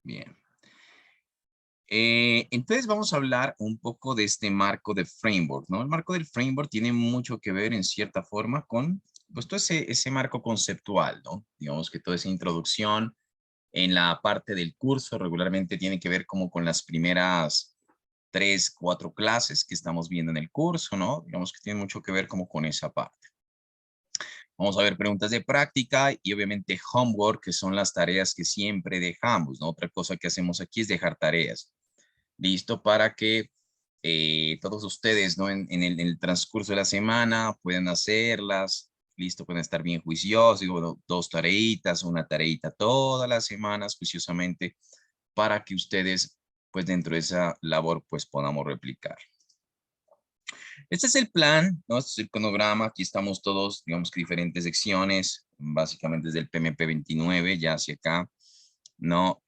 Bien. Entonces vamos a hablar un poco de este marco de framework, ¿no? El marco del framework tiene mucho que ver en cierta forma con, pues, todo ese marco conceptual, ¿no? Digamos que toda esa introducción en la parte del curso regularmente tiene que ver como con las primeras 3, 4 clases que estamos viendo en el curso, ¿no? Digamos que tiene mucho que ver como con esa parte. Vamos a ver preguntas de práctica y obviamente homework, que son las tareas que siempre dejamos, ¿no? Otra cosa que hacemos aquí es dejar tareas. Listo para que todos ustedes, ¿no? En el transcurso de la semana puedan hacerlas, listo, pueden estar bien juiciosos, digo, bueno, 2 tareitas, una tareita todas las semanas juiciosamente para que ustedes, pues dentro de esa labor, pues podamos replicar. Este es el plan, ¿no? Este es el cronograma. Aquí estamos todos, digamos que diferentes secciones, básicamente desde el PMP 29 ya hacia acá, ¿no?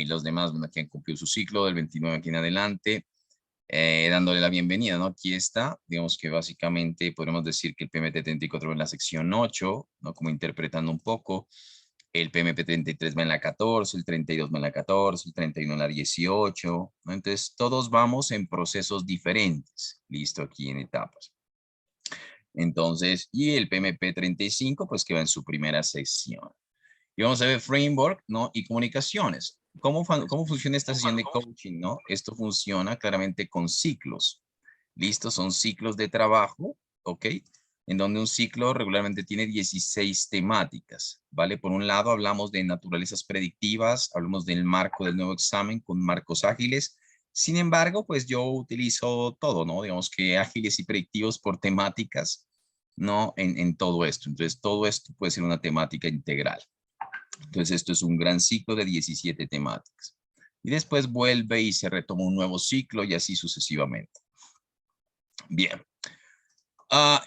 Los demás, bueno, aquí han cumplido su ciclo del 29 aquí en adelante, dándole la bienvenida, ¿no? Aquí está, digamos que básicamente podemos decir que el PMT 34 va en la sección 8, ¿no? Como interpretando un poco. El PMP 33 va en la 14, el 32 va en la 14, el 31 en la 18, ¿no? Entonces, todos vamos en procesos diferentes, listo, aquí en etapas. Entonces, y el PMP 35, pues que va en su primera sección. Y vamos a ver framework, ¿no? Y comunicaciones. ¿Cómo funciona esta sesión de coaching, no? Esto funciona claramente con ciclos. ¿Listo? Son ciclos de trabajo, ¿ok? En donde un ciclo regularmente tiene 16 temáticas, ¿vale? Por un lado hablamos de naturalezas predictivas, hablamos del marco del nuevo examen con marcos ágiles. Sin embargo, pues yo utilizo todo, ¿no? Digamos que ágiles y predictivos por temáticas, ¿no? En todo esto. Entonces, todo esto puede ser una temática integral. Entonces, esto es un gran ciclo de 17 temáticas. Y después vuelve y se retoma un nuevo ciclo y así sucesivamente. Bien.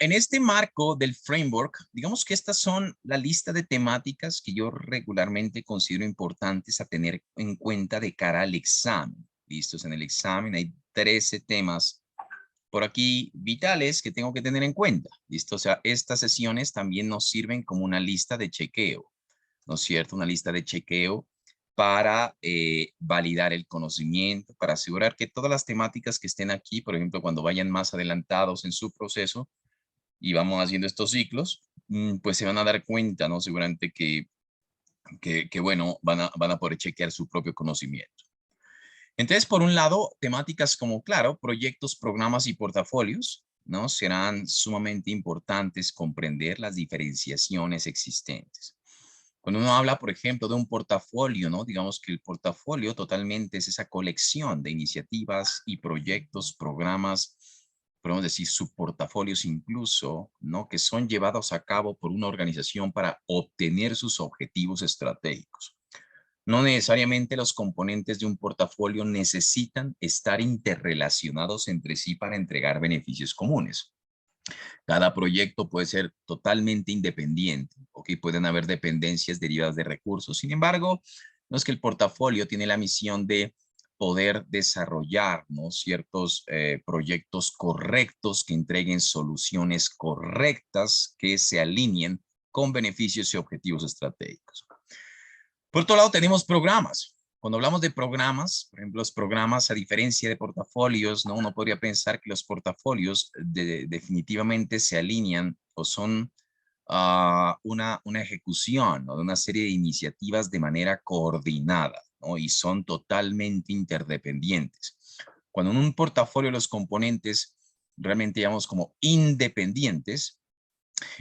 En este marco del framework, digamos que estas son la lista de temáticas que yo regularmente considero importantes a tener en cuenta de cara al examen. Listos, en el examen hay 13 temas por aquí vitales que tengo que tener en cuenta. Listo, o sea, estas sesiones también nos sirven como una lista de chequeo, ¿no es cierto? Una lista de chequeo para validar el conocimiento, para asegurar que todas las temáticas que estén aquí, por ejemplo, cuando vayan más adelantados en su proceso y vamos haciendo estos ciclos, pues se van a dar cuenta, ¿no? Seguramente que bueno, van a poder chequear su propio conocimiento. Entonces, por un lado, temáticas como, claro, proyectos, programas y portafolios, ¿no? Serán sumamente importantes comprender las diferenciaciones existentes. Cuando uno habla, por ejemplo, de un portafolio, ¿no? Digamos que el portafolio totalmente es esa colección de iniciativas y proyectos, programas, podemos decir subportafolios incluso, ¿no? Que son llevados a cabo por una organización para obtener sus objetivos estratégicos. No necesariamente los componentes de un portafolio necesitan estar interrelacionados entre sí para entregar beneficios comunes. Cada proyecto puede ser totalmente independiente, ¿ok? Pueden haber dependencias derivadas de recursos. Sin embargo, no es que el portafolio tiene la misión de poder desarrollar, ¿no? Ciertos proyectos correctos que entreguen soluciones correctas que se alineen con beneficios y objetivos estratégicos. Por otro lado, tenemos programas. Cuando hablamos de programas, por ejemplo, los programas, a diferencia de portafolios, ¿no? Uno podría pensar que los portafolios definitivamente se alinean o son una ejecución, ¿no? De una serie de iniciativas de manera coordinada, ¿no? Y son totalmente interdependientes. Cuando en un portafolio los componentes realmente llamamos como independientes,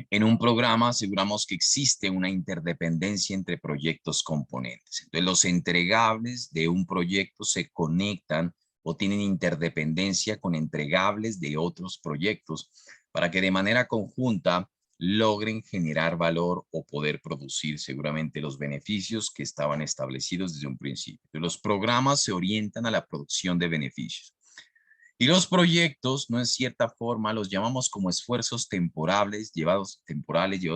en un programa aseguramos que existe una interdependencia entre proyectos componentes. Entonces, los entregables de un proyecto se conectan o tienen interdependencia con entregables de otros proyectos para que de manera conjunta logren generar valor o poder producir seguramente los beneficios que estaban establecidos desde un principio. Entonces, los programas se orientan a la producción de beneficios. Y los proyectos, no en cierta forma, los llamamos como esfuerzos temporales llevados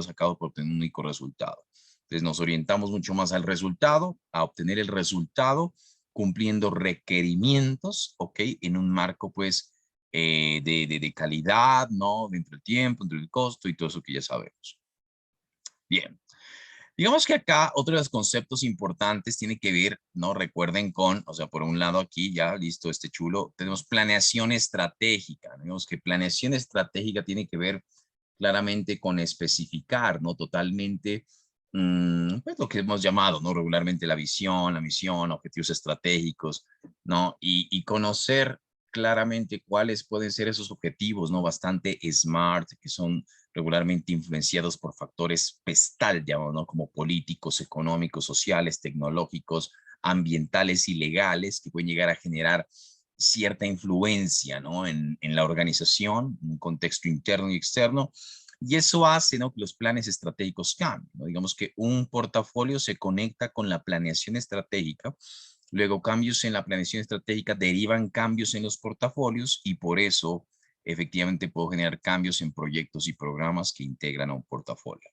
a cabo por tener un único resultado. Entonces nos orientamos mucho más al resultado, a obtener el resultado, cumpliendo requerimientos, ¿ok? En un marco, pues, de calidad, ¿no? Dentro del tiempo, dentro del costo y todo eso que ya sabemos. Bien. Digamos que acá otro de los conceptos importantes tiene que ver, ¿no? Recuerden con, o sea, por un lado aquí ya, listo, este chulo, tenemos planeación estratégica. ¿No? Digamos que planeación estratégica tiene que ver claramente con especificar, ¿no? Totalmente, pues lo que hemos llamado, ¿no? Regularmente la misión, objetivos estratégicos, ¿no? Y conocer claramente cuáles pueden ser esos objetivos, ¿no? Bastante smart, que son regularmente influenciados por factores pestal, llamamos, ¿no? Como políticos, económicos, sociales, tecnológicos, ambientales y legales, que pueden llegar a generar cierta influencia, ¿no? En la organización, un contexto interno y externo, y eso hace, ¿no? Que los planes estratégicos cambien, ¿no? Digamos que un portafolio se conecta con la planeación estratégica, luego cambios en la planeación estratégica derivan cambios en los portafolios y por eso efectivamente puedo generar cambios en proyectos y programas que integran a un portafolio.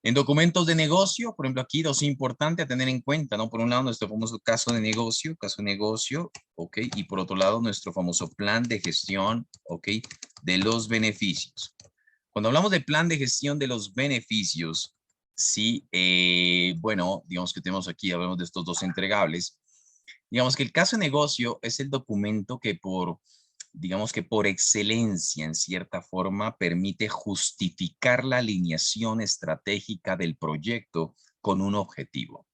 En documentos de negocio, por ejemplo, aquí dos importante a tener en cuenta, ¿no? Por un lado, nuestro famoso caso de negocio, ¿ok? Y por otro lado, nuestro famoso plan de gestión, ¿ok? De los beneficios. Cuando hablamos de plan de gestión de los beneficios, sí, bueno, digamos que tenemos aquí, hablamos de estos dos entregables. Digamos que el caso de negocio es el documento que digamos que por excelencia, en cierta forma, permite justificar la alineación estratégica del proyecto con un objetivo.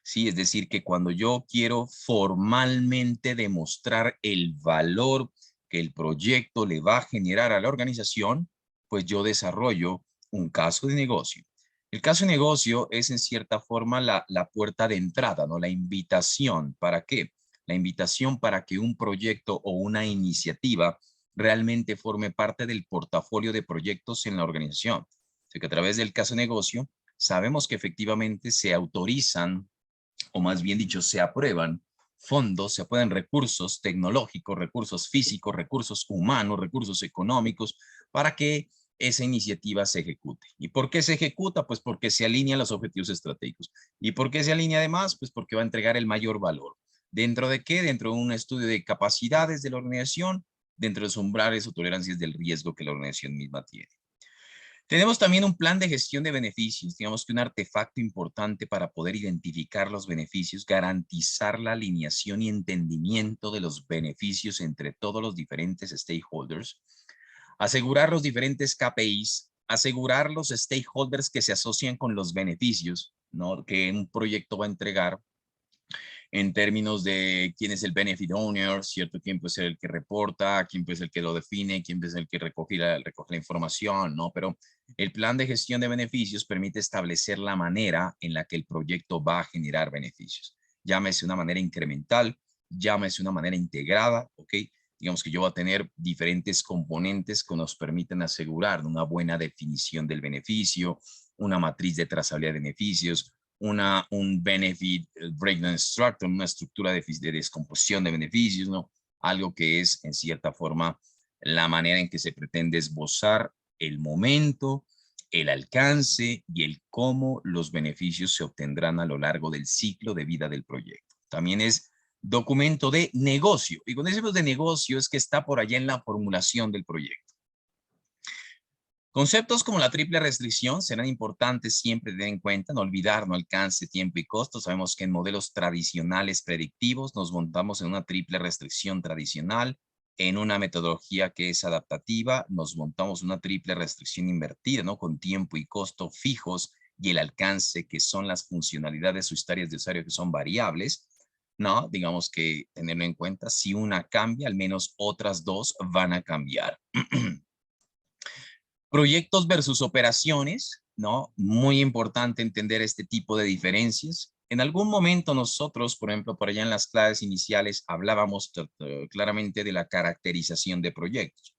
Sí, es decir, que cuando yo quiero formalmente demostrar el valor que el proyecto le va a generar a la organización, pues yo desarrollo un caso de negocio. El caso de negocio es en cierta forma la puerta de entrada, ¿no? La invitación. ¿Para qué? La invitación para que un proyecto o una iniciativa realmente forme parte del portafolio de proyectos en la organización. Así que a través del caso de negocio sabemos que efectivamente se autorizan, o más bien dicho, se aprueban fondos, se aprueban recursos tecnológicos, recursos físicos, recursos humanos, recursos económicos, para que esa iniciativa se ejecute. ¿Y por qué se ejecuta? Pues porque se alinean los objetivos estratégicos. ¿Y por qué se alinea además? Pues porque va a entregar el mayor valor. ¿Dentro de qué? Dentro de un estudio de capacidades de la organización, dentro de los umbrales o tolerancias del riesgo que la organización misma tiene. Tenemos también un plan de gestión de beneficios, digamos que un artefacto importante para poder identificar los beneficios, garantizar la alineación y entendimiento de los beneficios entre todos los diferentes stakeholders, asegurar los diferentes KPIs, asegurar los stakeholders que se asocian con los beneficios, ¿no? Que un proyecto va a entregar, en términos de quién es el benefit owner, ¿cierto? Quién puede ser el que reporta, quién puede ser el que lo define, quién puede ser el que recoge la información, ¿no? Pero el plan de gestión de beneficios permite establecer la manera en la que el proyecto va a generar beneficios. Llámese una manera incremental, llámese una manera integrada, ¿ok? Digamos que yo voy a tener diferentes componentes que nos permiten asegurar una buena definición del beneficio, una matriz de trazabilidad de beneficios, un benefit breakdown structure, una estructura de descomposición de beneficios, ¿no? Algo que es, en cierta forma, la manera en que se pretende esbozar el momento, el alcance y el cómo los beneficios se obtendrán a lo largo del ciclo de vida del proyecto. También es documento de negocio. Y cuando decimos de negocio es que está por allá en la formulación del proyecto. Conceptos como la triple restricción serán importantes siempre tener en cuenta, no olvidar, no alcance, tiempo y costo. Sabemos que en modelos tradicionales predictivos nos montamos en una triple restricción tradicional, en una metodología que es adaptativa, nos montamos una triple restricción invertida, ¿no? Con tiempo y costo fijos y el alcance que son las funcionalidades o historias de usuario que son variables, ¿no? Digamos que tenerlo en cuenta, si una cambia, al menos otras dos van a cambiar. Proyectos versus operaciones, ¿no? Muy importante entender este tipo de diferencias. En algún momento nosotros, por ejemplo, por allá en las clases iniciales, hablábamos claramente de la caracterización de proyectos.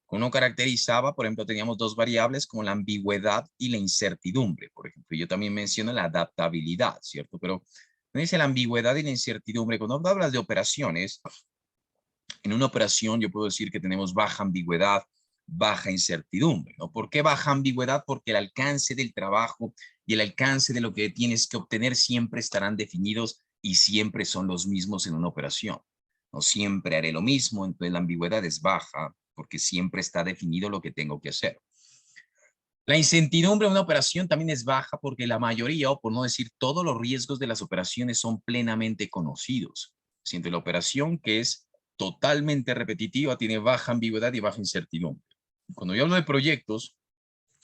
Uno caracterizaba, por ejemplo, teníamos dos variables como la ambigüedad y la incertidumbre. Por ejemplo, yo también menciono la adaptabilidad, ¿cierto? Pero no dice la ambigüedad y la incertidumbre. Cuando hablas de operaciones, en una operación yo puedo decir que tenemos baja ambigüedad, baja incertidumbre, ¿no? ¿Por qué baja ambigüedad? Porque el alcance del trabajo y el alcance de lo que tienes que obtener siempre estarán definidos y siempre son los mismos en una operación. No siempre haré lo mismo, entonces la ambigüedad es baja porque siempre está definido lo que tengo que hacer. La incertidumbre de una operación también es baja porque la mayoría, o por no decir todos los riesgos de las operaciones son plenamente conocidos. Siendo la operación que es totalmente repetitiva, tiene baja ambigüedad y baja incertidumbre. Cuando yo hablo de proyectos,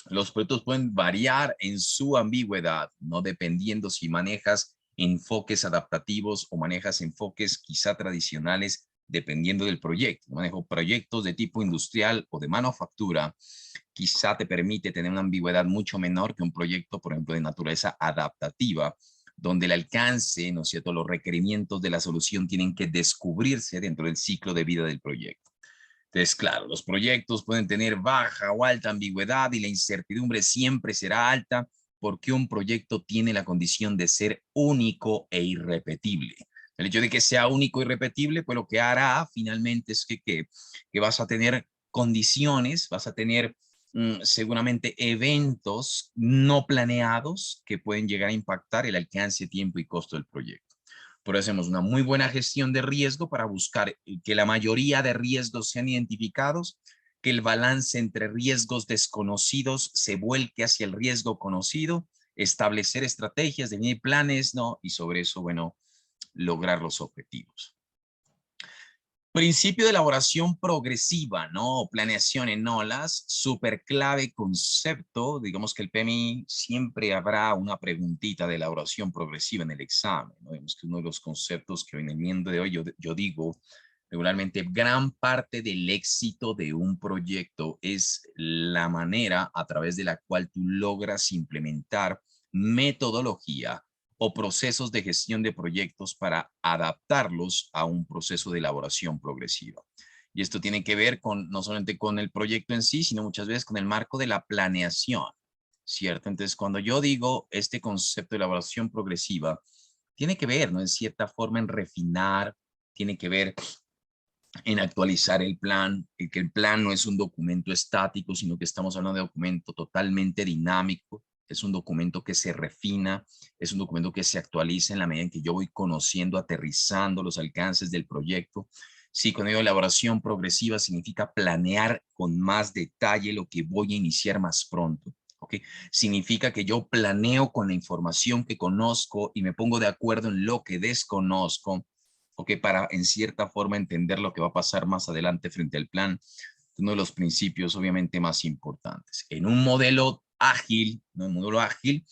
los proyectos pueden variar en su ambigüedad, no dependiendo si manejas enfoques adaptativos o manejas enfoques quizá tradicionales, dependiendo del proyecto. Manejo proyectos de tipo industrial o de manufactura, quizá te permite tener una ambigüedad mucho menor que un proyecto, por ejemplo, de naturaleza adaptativa, donde el alcance, ¿no es cierto?, los requerimientos de la solución tienen que descubrirse dentro del ciclo de vida del proyecto. Entonces, claro, los proyectos pueden tener baja o alta ambigüedad y la incertidumbre siempre será alta porque un proyecto tiene la condición de ser único e irrepetible. El hecho de que sea único e irrepetible, pues lo que hará finalmente es que vas a tener condiciones, vas a tener seguramente eventos no planeados que pueden llegar a impactar el alcance, tiempo y costo del proyecto. Por eso hacemos una muy buena gestión de riesgo para buscar que la mayoría de riesgos sean identificados, que el balance entre riesgos desconocidos se vuelque hacia el riesgo conocido, establecer estrategias, definir planes, ¿no? Y sobre eso, bueno, lograr los objetivos. Principio de elaboración progresiva, ¿no? Planeación en olas, súper clave concepto. Digamos que el PMI siempre habrá una preguntita de elaboración progresiva en el examen, ¿no? Digamos que uno de los conceptos que en el miembro de hoy yo digo regularmente, gran parte del éxito de un proyecto es la manera a través de la cual tú logras implementar metodología o procesos de gestión de proyectos para adaptarlos a un proceso de elaboración progresiva. Y esto tiene que ver con no solamente con el proyecto en sí, sino muchas veces con el marco de la planeación, ¿cierto? Entonces, cuando yo digo este concepto de elaboración progresiva, tiene que ver, ¿no? En cierta forma en refinar, tiene que ver en actualizar el plan, que el plan no es un documento estático, sino que estamos hablando de un documento totalmente dinámico, es un documento que se refina, es un documento que se actualiza en la medida en que yo voy conociendo, aterrizando los alcances del proyecto. Sí, cuando digo elaboración progresiva significa planear con más detalle lo que voy a iniciar más pronto. ¿Okay? Significa que yo planeo con la información que conozco y me pongo de acuerdo en lo que desconozco, ¿okay? Para en cierta forma entender lo que va a pasar más adelante frente al plan. Uno de los principios obviamente más importantes. En un modelo ágil, ¿no? Un modelo ágil,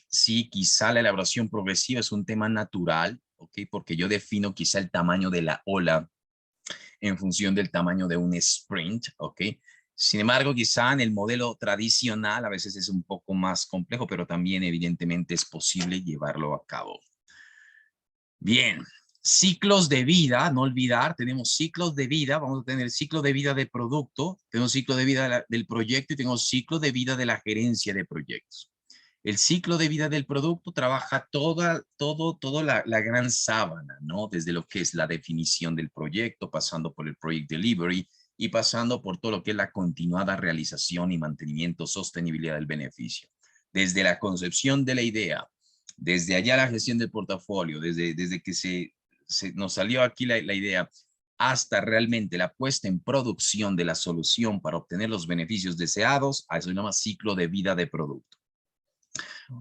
sí, quizá la elaboración progresiva es un tema natural, ¿ok? Porque yo defino quizá el tamaño de la ola en función del tamaño de un sprint, ¿ok? Sin embargo, quizá en el modelo tradicional a veces es un poco más complejo, pero también evidentemente es posible llevarlo a cabo. Bien, ciclos de vida, no olvidar, tenemos ciclos de vida, vamos a tener ciclo de vida de producto, tenemos ciclo de vida del proyecto y tenemos ciclo de vida de la gerencia de proyectos. El ciclo de vida del producto trabaja toda la gran sábana, ¿no? Desde lo que es la definición del proyecto, pasando por el project delivery y pasando por todo lo que es la continuada realización y mantenimiento, sostenibilidad del beneficio. Desde la concepción de la idea, desde allá la gestión del portafolio, desde que nos salió aquí la idea, hasta realmente la puesta en producción de la solución para obtener los beneficios deseados, a eso se llama ciclo de vida de producto.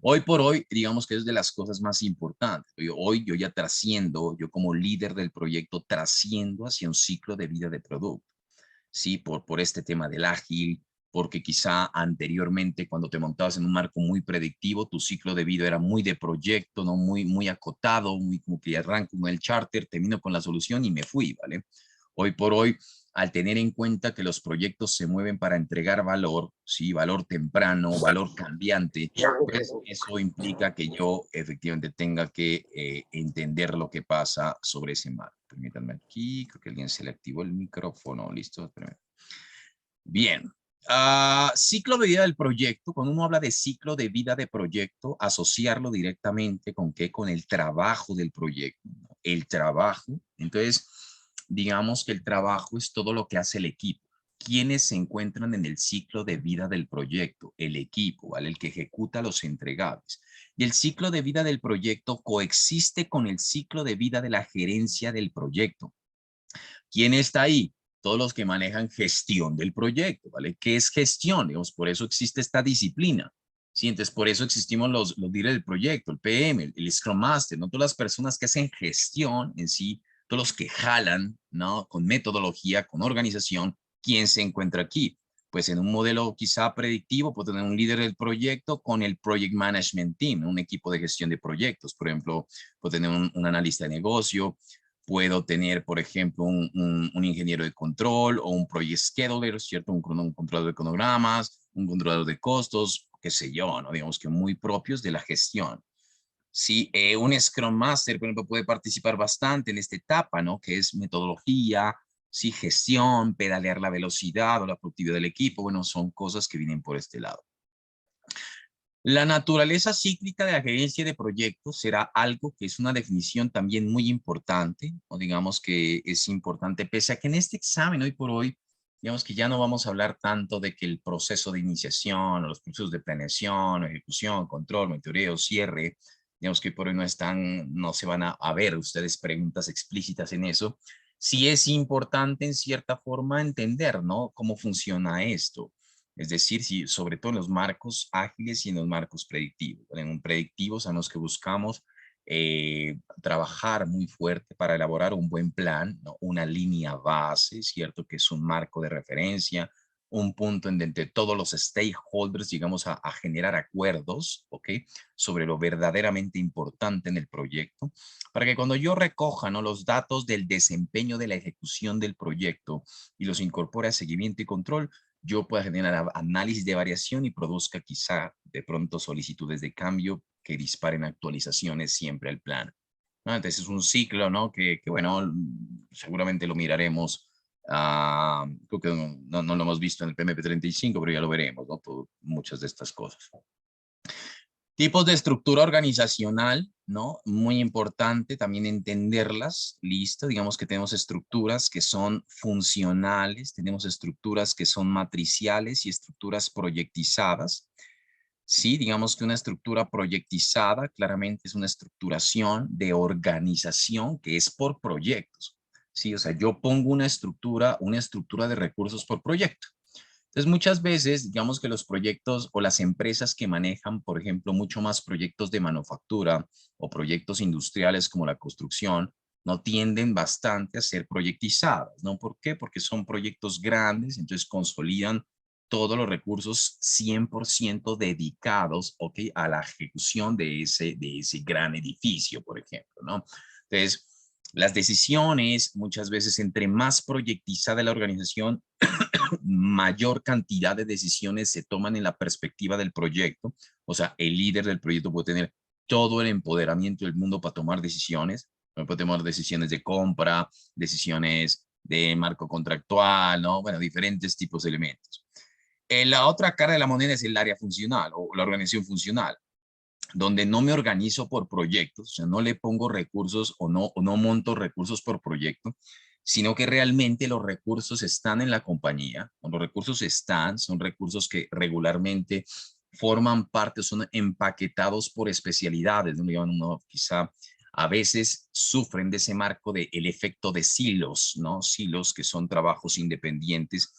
Hoy por hoy, digamos que es de las cosas más importantes. Hoy yo ya trasciendo, yo como líder del proyecto, trasciendo hacia un ciclo de vida de producto. Sí, por este tema del ágil, porque quizá anteriormente cuando te montabas en un marco muy predictivo, tu ciclo de vida era muy de proyecto, ¿no? Muy acotado, muy como que arranco con el charter, termino con la solución y me fui, ¿vale? Hoy por hoy, al tener en cuenta que los proyectos se mueven para entregar valor, ¿sí? Valor temprano, valor cambiante, pues eso implica que yo efectivamente tenga que entender lo que pasa sobre ese marco. Permítanme aquí, creo que alguien se le activó el micrófono, listo. Espérame. Bien, ciclo de vida del proyecto. Cuando uno habla de ciclo de vida de proyecto, asociarlo directamente con qué, con el trabajo del proyecto, ¿no? El trabajo. Entonces, digamos que el trabajo es todo lo que hace el equipo. ¿Quiénes se encuentran en el ciclo de vida del proyecto? El equipo, ¿vale? El que ejecuta los entregables. Y el ciclo de vida del proyecto coexiste con el ciclo de vida de la gerencia del proyecto. ¿Quién está ahí? todos los que manejan gestión del proyecto, ¿vale? ¿Qué es gestión? Digamos, por eso existe esta disciplina. Sí, entonces por eso existimos los líderes del proyecto, el PM, el Scrum Master, ¿no? Todas las personas que hacen gestión en sí, todos los que jalan, ¿no? Con metodología, con organización. ¿Quién se encuentra aquí? Pues en un modelo quizá predictivo, puede tener un líder del proyecto con el Project Management Team, un equipo de gestión de proyectos. Por ejemplo, puedo tener un analista de negocio, puedo tener, por ejemplo, un ingeniero de control o un project scheduler, ¿cierto? Un controlador de cronogramas, un controlador de costos, qué sé yo, ¿no? Digamos que muy propios de la gestión. Sí, un Scrum Master, por ejemplo, puede participar bastante en esta etapa, ¿no? Que es metodología, sí, gestión, pedalear la velocidad o la productividad del equipo. Bueno, son cosas que vienen por este lado. La naturaleza cíclica de la gerencia de proyectos será algo que es una definición también muy importante, o digamos que es importante, pese a que en este examen hoy por hoy, digamos que ya no vamos a hablar tanto de que el proceso de iniciación, o los procesos de planeación, ejecución, control, monitoreo, cierre, digamos que por hoy no están, no se van a ver ustedes preguntas explícitas en eso. Sí es importante en cierta forma entender, ¿no? Cómo funciona esto. Es decir, si, sobre todo en los marcos ágiles y en los marcos predictivos. En un predictivo sabemos que buscamos trabajar muy fuerte para elaborar un buen plan, ¿no? Una línea base, ¿cierto? Que es un marco de referencia, un punto en donde todos los stakeholders llegamos a generar acuerdos, ¿ok? Sobre lo verdaderamente importante en el proyecto, para que cuando yo recoja, ¿no? Los datos del desempeño de la ejecución del proyecto y los incorpore a seguimiento y control, yo pueda generar análisis de variación y produzca quizá de pronto solicitudes de cambio que disparen actualizaciones siempre al plan. ¿No? Entonces es un ciclo, ¿no? Que bueno, seguramente lo miraremos. Creo que no lo hemos visto en el PMP35, pero ya lo veremos, ¿no? Muchas de estas cosas. Tipos de estructura organizacional, ¿no? Muy importante también entenderlas, listo. Digamos que tenemos estructuras que son funcionales, tenemos estructuras que son matriciales y estructuras proyectizadas. Sí, digamos que una estructura proyectizada claramente es una estructuración de organización que es por proyectos. Sí, o sea, yo pongo una estructura de recursos por proyecto. Entonces, muchas veces, digamos que los proyectos o las empresas que manejan, por ejemplo, mucho más proyectos de manufactura o proyectos industriales como la construcción, no tienden bastante a ser proyectizadas, ¿no? ¿Por qué? Porque son proyectos grandes, entonces consolidan todos los recursos 100% dedicados, ¿ok? A la ejecución de ese gran edificio, por ejemplo, ¿no? Entonces, las decisiones, muchas veces, entre más proyectizada la organización, mayor cantidad de decisiones se toman en la perspectiva del proyecto. O sea, el líder del proyecto puede tener todo el empoderamiento del mundo para tomar decisiones. Puede tomar decisiones de compra, decisiones de marco contractual, ¿no? Bueno, diferentes tipos de elementos. La otra cara de la moneda es el área funcional o la organización funcional, donde no me organizo por proyectos, o sea, no le pongo recursos o no monto recursos por proyecto, sino que realmente los recursos están en la compañía. Los recursos son recursos que regularmente forman parte, son empaquetados por especialidades, ¿no? Uno quizá a veces sufren de ese marco del efecto de silos, ¿no? Silos que son trabajos independientes.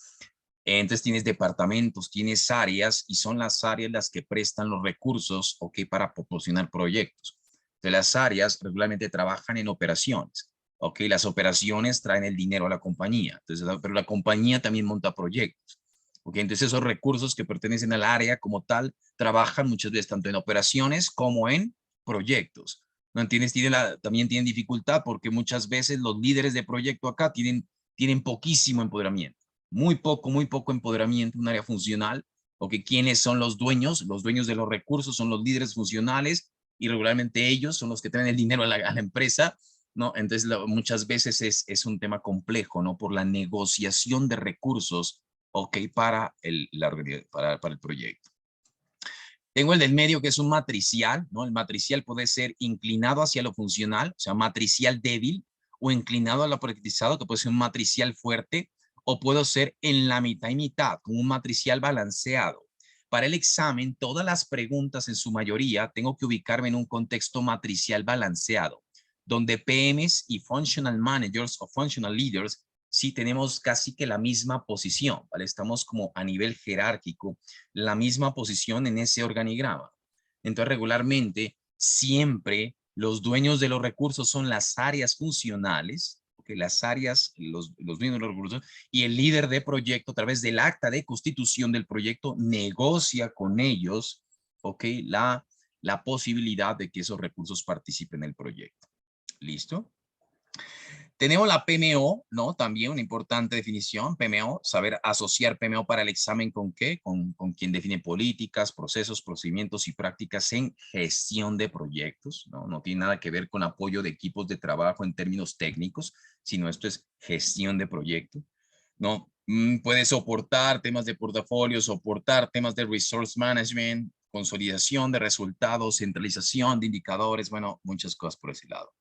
Entonces tienes departamentos, tienes áreas y son las áreas las que prestan los recursos, ¿ok? Para proporcionar proyectos. Entonces las áreas regularmente trabajan en operaciones, ¿ok? Las operaciones traen el dinero a la compañía, entonces, pero la compañía también monta proyectos, ¿ok? Entonces esos recursos que pertenecen al área como tal trabajan muchas veces tanto en operaciones como en proyectos. ¿No entiendes? También tienen dificultad porque muchas veces los líderes de proyecto acá tienen poquísimo empoderamiento, muy poco empoderamiento, un área funcional, o que quiénes son los dueños de los recursos son los líderes funcionales y regularmente ellos son los que traen el dinero a la empresa, ¿no? Entonces muchas veces es un tema complejo, ¿no? Por la negociación de recursos, ¿ok? Para el proyecto. Tengo el del medio que es un matricial, ¿no? El matricial puede ser inclinado hacia lo funcional, o sea, matricial débil, o inclinado a lo proyectizado, que puede ser un matricial fuerte, o puedo ser en la mitad y mitad, como un matricial balanceado. Para el examen, todas las preguntas en su mayoría tengo que ubicarme en un contexto matricial balanceado, donde PMs y functional managers o functional leaders sí tenemos casi que la misma posición, ¿vale? Estamos como a nivel jerárquico, la misma posición en ese organigrama. Entonces, regularmente, siempre los dueños de los recursos son las áreas funcionales, que las áreas, los dueños de los recursos, y el líder de proyecto, a través del acta de constitución del proyecto, negocia con ellos, ¿ok? La posibilidad de que esos recursos participen en el proyecto. ¿Listo? Tenemos la PMO, ¿no? También una importante definición, PMO, saber asociar PMO para el examen con qué, con quien define políticas, procesos, procedimientos y prácticas en gestión de proyectos, ¿no? No tiene nada que ver con apoyo de equipos de trabajo en términos técnicos, sino esto es gestión de proyecto, ¿no? Puede soportar temas de portafolio, soportar temas de resource management, consolidación de resultados, centralización de indicadores, bueno, muchas cosas por ese lado.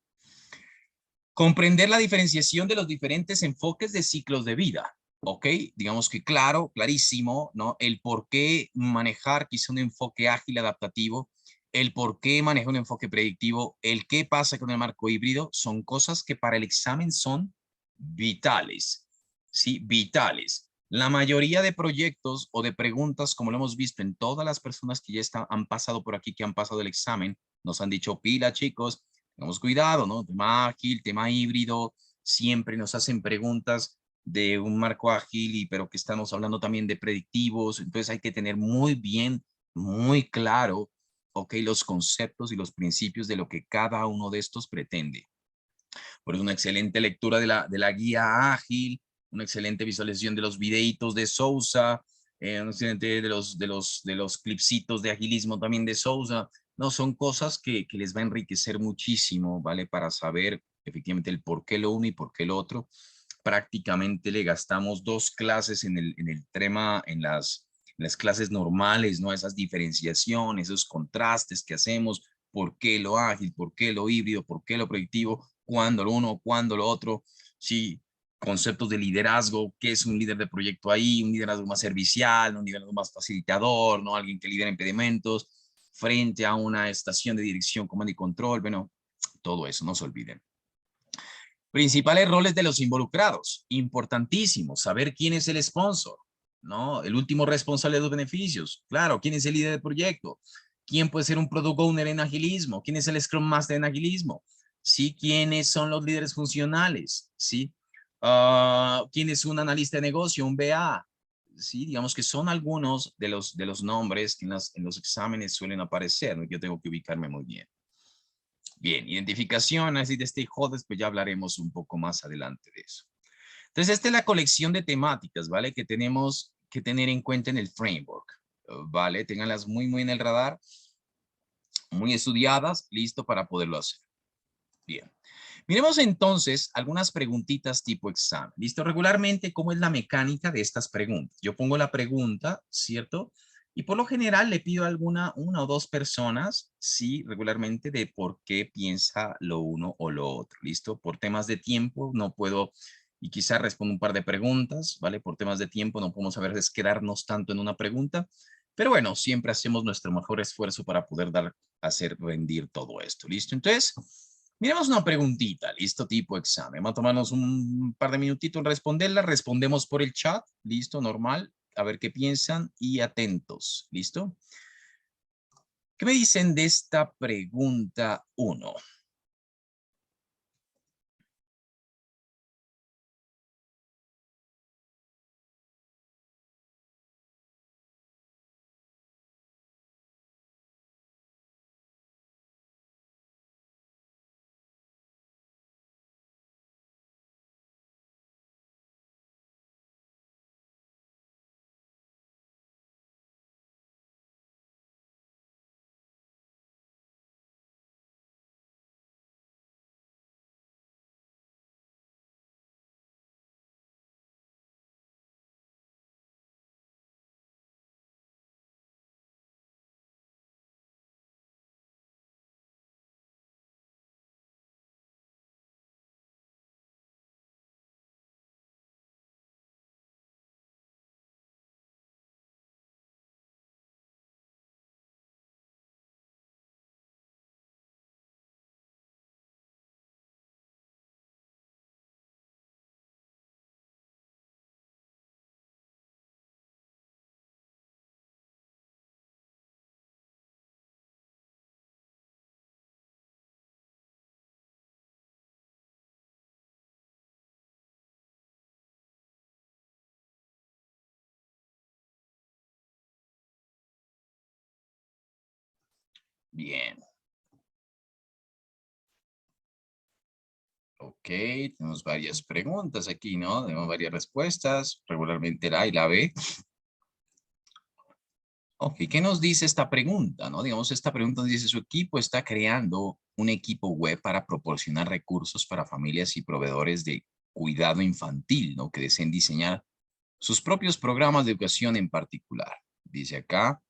Comprender la diferenciación de los diferentes enfoques de ciclos de vida. ¿Ok? Digamos que claro, clarísimo, ¿no? El por qué manejar quizá un enfoque ágil adaptativo, el por qué manejar un enfoque predictivo, el qué pasa con el marco híbrido, son cosas que para el examen son vitales, ¿sí? Vitales. La mayoría de proyectos o de preguntas, como lo hemos visto en todas las personas que ya han pasado por aquí, que han pasado el examen, nos han dicho, pila chicos, tengamos cuidado, ¿no? Tema ágil, tema híbrido, siempre nos hacen preguntas de un marco ágil, pero que estamos hablando también de predictivos, entonces hay que tener muy bien, muy claro, ok, los conceptos y los principios de lo que cada uno de estos pretende. Por eso una excelente lectura de la guía ágil, una excelente visualización de los videitos de Sousa, un excelente de los clipsitos de agilismo también de Sousa. No, son cosas que les va a enriquecer muchísimo, ¿vale? Para saber efectivamente el por qué lo uno y por qué lo otro. Prácticamente le gastamos 2 clases en el tema, en las clases normales, ¿no? Esas diferenciaciones, esos contrastes que hacemos, por qué lo ágil, por qué lo híbrido, por qué lo proyectivo, cuándo lo uno, cuándo lo otro, sí, conceptos de liderazgo, qué es un líder de proyecto ahí, un liderazgo más servicial, un liderazgo más facilitador, ¿no? Alguien que lidera impedimentos frente a una estación de dirección, comando y control, bueno, todo eso, no se olviden. Principales roles de los involucrados, importantísimo, saber quién es el sponsor, ¿no? El último responsable de los beneficios, claro, quién es el líder del proyecto, quién puede ser un product owner en agilismo, quién es el Scrum Master en agilismo, ¿sí? ¿Quiénes son los líderes funcionales? ¿Sí? ¿Quién es un analista de negocio, un BA? Sí, digamos que son algunos de los nombres que en los exámenes suelen aparecer, ¿no? Yo tengo que ubicarme muy bien. Bien, identificación así de stakeholders, pues ya hablaremos un poco más adelante de eso. Entonces, esta es la colección de temáticas, ¿vale? Que tenemos que tener en cuenta en el framework, ¿vale? Ténganlas muy, muy en el radar, muy estudiadas, listo para poderlo hacer. Bien. Miremos entonces algunas preguntitas tipo examen. ¿Listo? Regularmente, ¿cómo es la mecánica de estas preguntas? Yo pongo la pregunta, ¿cierto? Y por lo general le pido a una o dos personas, sí, regularmente, de por qué piensa lo uno o lo otro. ¿Listo? Por temas de tiempo no puedo, y quizá respondo un par de preguntas, ¿vale? Por temas de tiempo no podemos a veces quedarnos tanto en una pregunta, pero bueno, siempre hacemos nuestro mejor esfuerzo para poder hacer rendir todo esto. ¿Listo? Entonces, miremos una preguntita, listo, tipo examen. Vamos a tomarnos un par de minutitos en responderla. Respondemos por el chat, listo, normal. A ver qué piensan y atentos, listo. ¿Qué me dicen de esta pregunta 1? Bien. Ok, tenemos varias preguntas aquí, ¿no? Tenemos varias respuestas, regularmente la A y la B. Ok, ¿qué nos dice esta pregunta? ¿No? Digamos, esta pregunta nos dice, su equipo está creando un equipo web para proporcionar recursos para familias y proveedores de cuidado infantil, ¿no? Que deseen diseñar sus propios programas de educación en particular. Dice acá,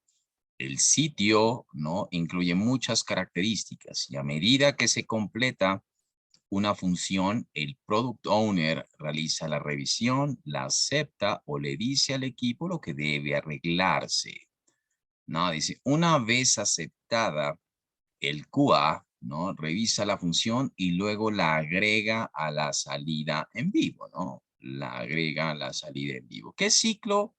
el sitio, ¿no? Incluye muchas características y a medida que se completa una función, el product owner realiza la revisión, la acepta o le dice al equipo lo que debe arreglarse. No, dice, una vez aceptada, el QA, ¿no? Revisa la función y luego la agrega a la salida en vivo, ¿no? La agrega a la salida en vivo. ¿Qué ciclo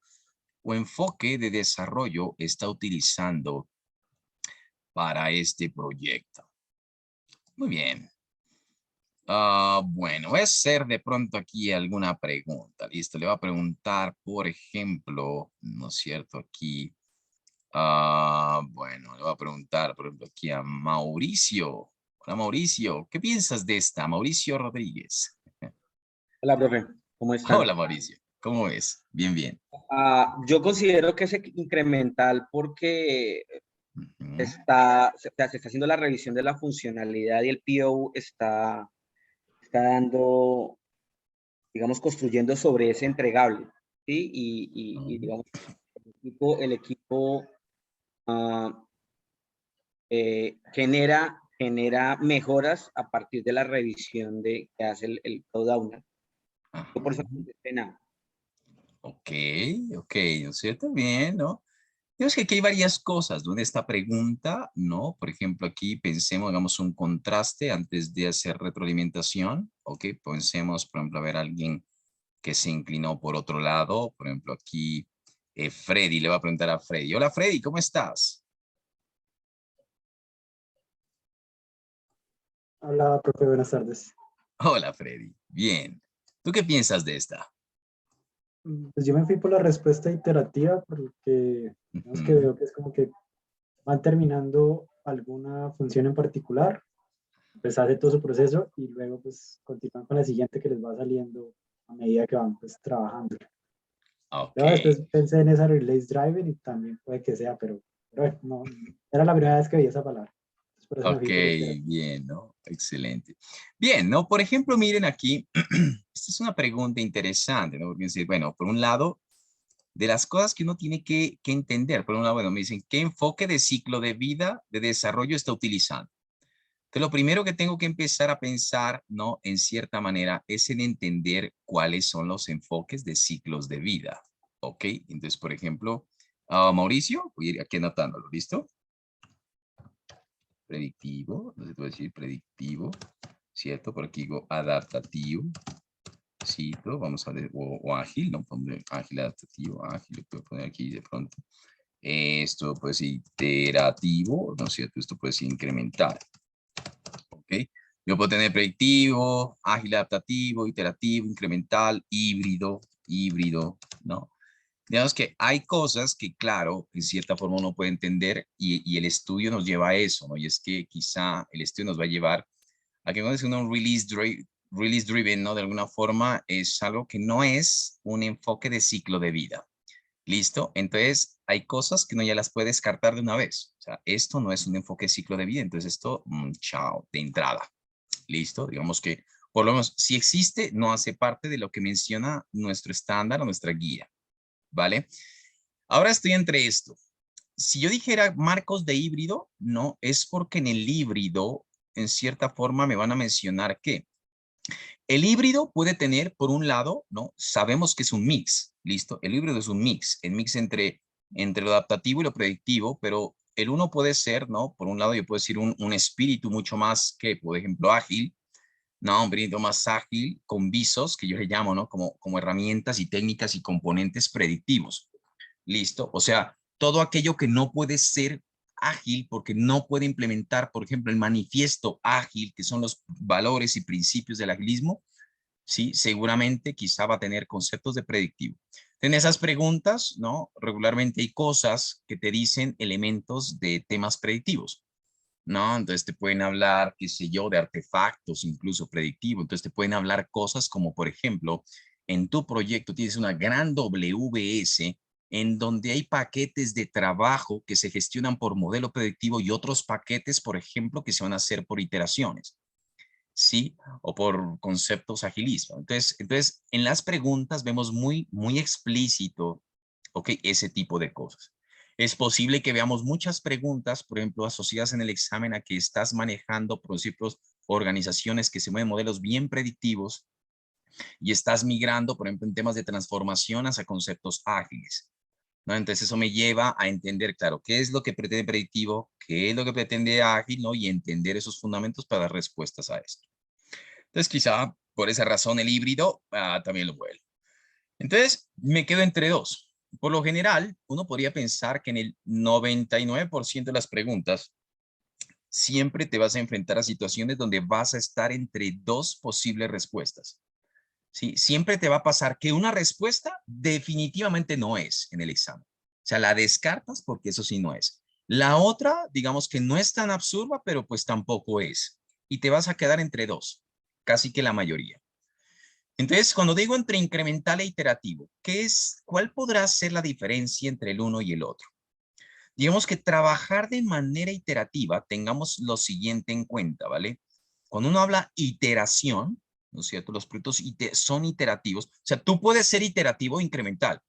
o enfoque de desarrollo está utilizando para este proyecto? Muy bien. Bueno, voy a hacer de pronto aquí alguna pregunta. Listo, le voy a preguntar, por ejemplo, ¿no es cierto? Aquí, bueno, le voy a preguntar, por ejemplo, aquí a Mauricio. Hola, Mauricio. ¿Qué piensas de esta? Mauricio Rodríguez. Hola, profe, ¿cómo están? Hola, Mauricio. ¿Cómo ves? Bien, bien. Yo considero que es incremental porque Ujú, se está haciendo la revisión de la funcionalidad y el PO está dando, digamos, construyendo sobre ese entregable, ¿sí? ujú. Digamos, el equipo ah, genera mejoras a partir de la revisión que hace el product owner. Yo por eso Ajá. no me pena. Ok, ok, ¿no es cierto? Bien, ¿no? Digamos que aquí hay varias cosas, ¿no? En esta pregunta, ¿no? Por ejemplo, aquí pensemos, hagamos un contraste antes de hacer retroalimentación, ¿ok? Pensemos, por ejemplo, a ver a alguien que se inclinó por otro lado, por ejemplo, aquí Freddy, le va a preguntar a Freddy. Hola, Freddy, ¿cómo estás? Hola, profe, buenas tardes. Hola, Freddy. Bien. ¿Tú qué piensas de esta? Pues yo me fui por la respuesta iterativa porque digamos que Ujú. veo que es como que van terminando alguna función en particular, pues hace todo su proceso y luego pues continúan con la siguiente que les va saliendo a medida que van pues trabajando. Ok. Luego después pensé en esa release driving y también puede que sea, pero bueno, no, era la primera vez que vi esa palabra. Entonces por eso me Ok, fui por iterativa. bien, ¿no? Excelente. Bien, ¿no? Por ejemplo, miren aquí, esta es una pregunta interesante, ¿no? Porque decir, bueno, por un lado, de las cosas que uno tiene que entender, por un lado, bueno, me dicen, ¿qué enfoque de ciclo de vida, de desarrollo está utilizando? Entonces, lo primero que tengo que empezar a pensar, ¿no? En cierta manera, es en entender cuáles son los enfoques de ciclos de vida, ¿ok? Entonces, por ejemplo, Mauricio, voy a ir aquí anotándolo, ¿listo? Predictivo, no sé, puedo decir predictivo, ¿cierto? Por aquí digo adaptativo, cito, vamos a ver, o ágil, ¿no? Ágil, adaptativo, ágil, lo puedo poner aquí de pronto. Esto puede ser iterativo, ¿no es cierto? Esto puede ser incremental, ¿ok? Yo puedo tener predictivo, ágil, adaptativo, iterativo, incremental, híbrido, ¿no? Digamos que hay cosas que, claro, en cierta forma uno puede entender y el estudio nos lleva a eso, ¿no? Y es que quizá el estudio nos va a llevar a que cuando es un release driven, ¿no? De alguna forma es algo que no es un enfoque de ciclo de vida. ¿Listo? Entonces, hay cosas que no ya las puede descartar de una vez. O sea, esto no es un enfoque de ciclo de vida, entonces esto, chao, de entrada. ¿Listo? Digamos que, por lo menos, si existe, no hace parte de lo que menciona nuestro estándar o nuestra guía. ¿Vale? Ahora estoy entre esto. Si yo dijera marcos de híbrido, no, es porque en el híbrido, en cierta forma, me van a mencionar que el híbrido puede tener, por un lado, ¿no? Sabemos que es un mix, ¿listo? El híbrido es un mix, el mix entre lo adaptativo y lo predictivo, pero el uno puede ser, ¿no? Por un lado, yo puedo decir un espíritu mucho más que, por ejemplo, ágil, ¿no? Un espíritu más ágil con visos, que yo le llamo, ¿no? Como herramientas y técnicas y componentes predictivos. ¿Listo? O sea, todo aquello que no puede ser ágil porque no puede implementar, por ejemplo, el manifiesto ágil, que son los valores y principios del agilismo, ¿sí? Seguramente quizá va a tener conceptos de predictivo. En esas preguntas, ¿no? Regularmente hay cosas que te dicen elementos de temas predictivos. ¿no? Entonces te pueden hablar, qué sé yo, de artefactos, incluso predictivo. Entonces te pueden hablar cosas como, por ejemplo, en tu proyecto tienes una gran WBS en donde hay paquetes de trabajo que se gestionan por modelo predictivo y otros paquetes, por ejemplo, que se van a hacer por iteraciones, ¿sí? O por conceptos agilismo. Entonces en las preguntas vemos muy explícito, ¿ok? Ese tipo de cosas. Es posible que veamos muchas preguntas, por ejemplo, asociadas en el examen a que estás manejando principios, organizaciones que se mueven modelos bien predictivos y estás migrando, por ejemplo, en temas de transformación hacia conceptos ágiles, ¿no? Entonces eso me lleva a entender, claro, qué es lo que pretende predictivo, qué es lo que pretende ágil, ¿no? Y entender esos fundamentos para dar respuestas a esto. Entonces quizá por esa razón el híbrido también lo vuelve. Entonces me quedo entre dos. Por lo general, uno podría pensar que en el 99% de las preguntas siempre te vas a enfrentar a situaciones donde vas a estar entre dos posibles respuestas. ¿Sí? Siempre te va a pasar que una respuesta definitivamente no es en el examen. O sea, la descartas porque eso sí no es. La otra, digamos que no es tan absurda, pero pues tampoco es. Y te vas a quedar entre dos, casi que la mayoría. Entonces, cuando digo entre incremental e iterativo, ¿cuál podrá ser la diferencia entre el uno y el otro? Digamos que trabajar de manera iterativa, tengamos lo siguiente en cuenta, ¿vale? Cuando uno habla iteración, ¿no es cierto? Los proyectos son iterativos. O sea, tú puedes ser iterativo o incremental.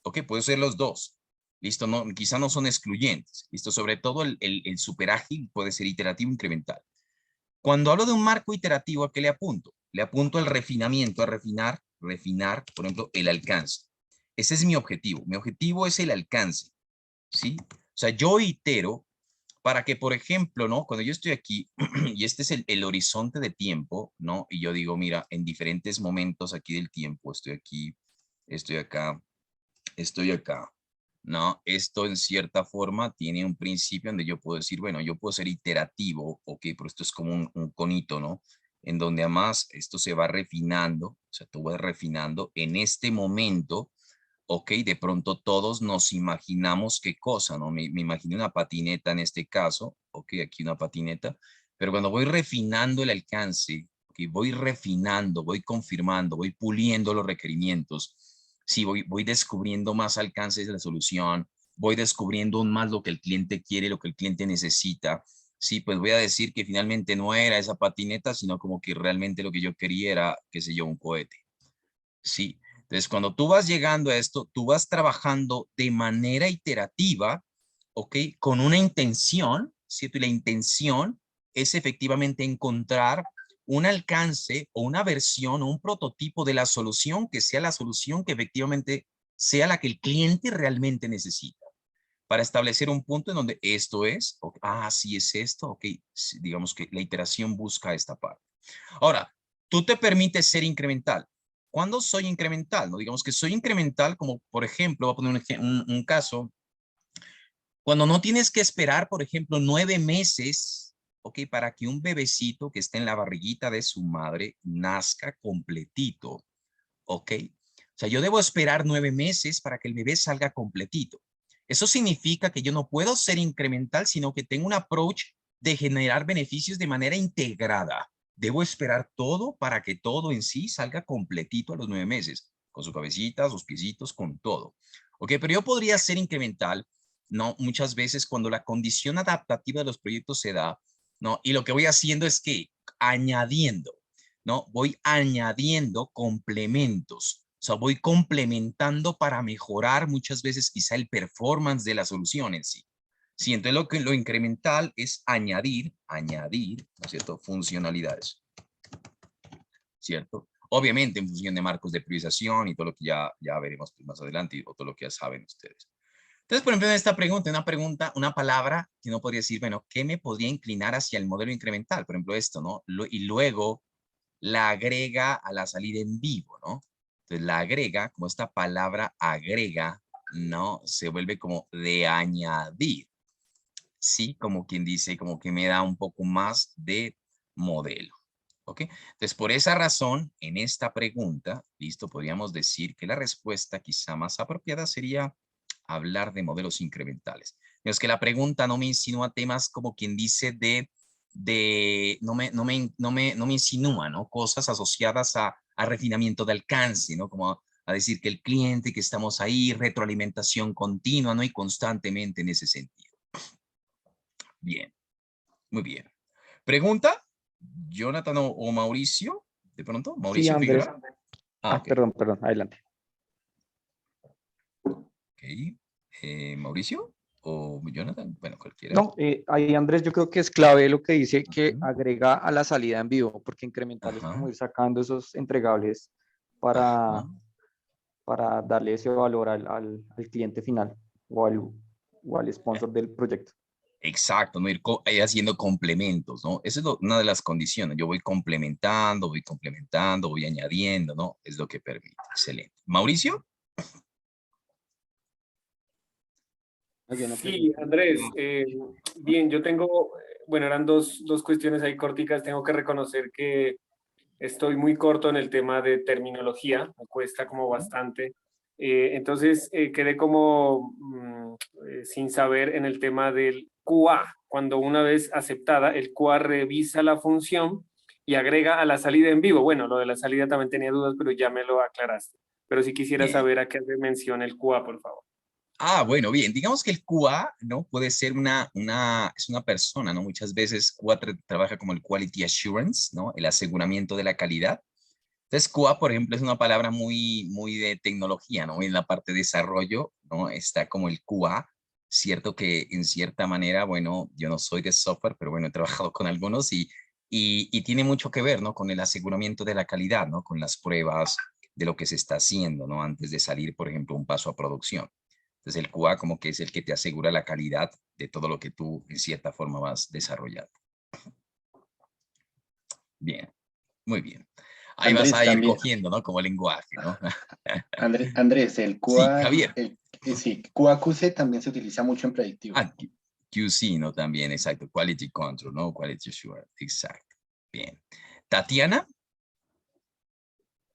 Ok, puede ser los dos. Listo, no, quizá no son excluyentes. Listo, sobre todo el super ágil puede ser iterativo o incremental. Cuando hablo de un marco iterativo, ¿a qué le apunto? Le apunto al refinamiento, a refinar, por ejemplo, el alcance. Ese es mi objetivo. Mi objetivo es el alcance, ¿sí? O sea, yo itero para que, por ejemplo, ¿no? Cuando yo estoy aquí y este es el horizonte de tiempo, ¿no? Y yo digo, mira, en diferentes momentos aquí del tiempo, estoy aquí, estoy acá, estoy acá, ¿no? Esto en cierta forma tiene un principio donde yo puedo decir, bueno, yo puedo ser iterativo, ok, pero esto es como un conito, ¿no? En donde además esto se va refinando, o sea, tú vas refinando en este momento, ok, de pronto todos nos imaginamos qué cosa, ¿no? Me imaginé una patineta en este caso, ok, aquí una patineta, pero cuando voy refinando el alcance, okay, voy refinando, voy confirmando, voy puliendo los requerimientos, sí, voy descubriendo más alcances de la solución, voy descubriendo más lo que el cliente quiere, lo que el cliente necesita, sí, pues voy a decir que finalmente no era esa patineta, sino como que realmente lo que yo quería era, qué sé yo, un cohete, sí. Entonces, cuando tú vas llegando a esto, tú vas trabajando de manera iterativa, ¿ok? Con una intención, ¿cierto? Y la intención es efectivamente encontrar un alcance o una versión o un prototipo de la solución que sea la solución que efectivamente sea la que el cliente realmente necesita para establecer un punto en donde esto es, okay, sí es esto, ok, digamos que la iteración busca esta parte. Ahora, tú te permites ser incremental. ¿Cuándo soy incremental? No digamos que soy incremental como, por ejemplo, voy a poner un caso, cuando no tienes que esperar, por ejemplo, 9 meses, ok, para que un bebecito que esté en la barriguita de su madre nazca completito, ok. O sea, yo debo esperar 9 meses para que el bebé salga completito. Eso significa que yo no puedo ser incremental, sino que tengo un approach de generar beneficios de manera integrada. Debo esperar todo para que todo en sí salga completito a los 9 meses, con su cabecita, sus piecitos, con todo. Ok, pero yo podría ser incremental, ¿no? Muchas veces cuando la condición adaptativa de los proyectos se da, ¿no? Y lo que voy haciendo es que añadiendo, ¿no? Voy añadiendo complementos, o sea, voy complementando para mejorar muchas veces quizá el performance de la solución en sí. Sí, entonces lo incremental es añadir, ¿no es cierto? Funcionalidades, ¿cierto? Obviamente en función de marcos de priorización y todo lo que ya veremos más adelante y todo lo que ya saben ustedes. Entonces, por ejemplo, en esta pregunta, una palabra que uno podría decir, bueno, ¿qué me podría inclinar hacia el modelo incremental? Por ejemplo, esto, ¿no? Y luego la agrega a la salida en vivo, ¿no? Entonces la agrega, como esta palabra agrega, ¿no? Se vuelve como de añadir, ¿sí? Como quien dice, como que me da un poco más de modelo, ¿ok? Entonces, por esa razón, en esta pregunta, listo, podríamos decir que la respuesta quizá más apropiada sería hablar de modelos incrementales. Es que la pregunta no me insinúa temas como quien dice no me insinúa, ¿no? Cosas asociadas a refinamiento de alcance, ¿no? Como a decir que el cliente, que estamos ahí, retroalimentación continua, ¿no? Y constantemente en ese sentido. Bien, muy bien. ¿Pregunta? ¿Jonathan o Mauricio? ¿De pronto? Sí, ¿Mauricio Andrés. Figueroa? Ok. Perdón, adelante. Ok. ¿Mauricio o Jonathan? Bueno, cualquiera. No, ahí Andrés, yo creo que es clave lo que dice que Ujú. agrega a la salida en vivo, porque incremental es como Ajá. ir sacando esos entregables para, Ajá. para darle ese valor al cliente final o al sponsor del proyecto. Exacto, ¿no? Ir haciendo complementos, ¿no? Esa es una de las condiciones. Yo voy complementando, voy añadiendo, ¿no? Es lo que permite. Excelente. ¿Mauricio? Hay una Sí, pregunta. Andrés, bien, yo tengo, bueno, eran dos cuestiones ahí corticas. Tengo que reconocer que estoy muy corto en el tema de terminología, me cuesta como bastante. Entonces, quedé como sin saber en el tema del QA. Cuando una vez aceptada, el QA revisa la función y agrega a la salida en vivo. Bueno, lo de la salida también tenía dudas, pero ya me lo aclaraste. Pero sí quisiera Bien. saber a qué hace mención el QA, por favor. Bueno, bien. Digamos que el QA, ¿no? Puede ser es una persona, ¿no? Muchas veces QA trabaja como el Quality Assurance, ¿no? El aseguramiento de la calidad. Entonces, QA, por ejemplo, es una palabra muy de tecnología, ¿no? En la parte de desarrollo, ¿no? Está como el QA, cierto que en cierta manera, bueno, yo no soy de software, pero bueno, he trabajado con algunos y tiene mucho que ver, ¿no? Con el aseguramiento de la calidad, ¿no? Con las pruebas de lo que se está haciendo, ¿no? Antes de salir, por ejemplo, un paso a producción. Entonces, el QA como que es el que te asegura la calidad de todo lo que tú, en cierta forma, vas desarrollando. Bien, muy bien. Ahí vas Andrés, a ir también, cogiendo, ¿no? Como lenguaje, ¿no? Andrés, el Sí, QA, Javier. sí, QAQC también se utiliza mucho en predictivo. QC, ¿no? También, exacto. Quality Control, ¿no? Quality Assurance, exacto. Bien. Tatiana,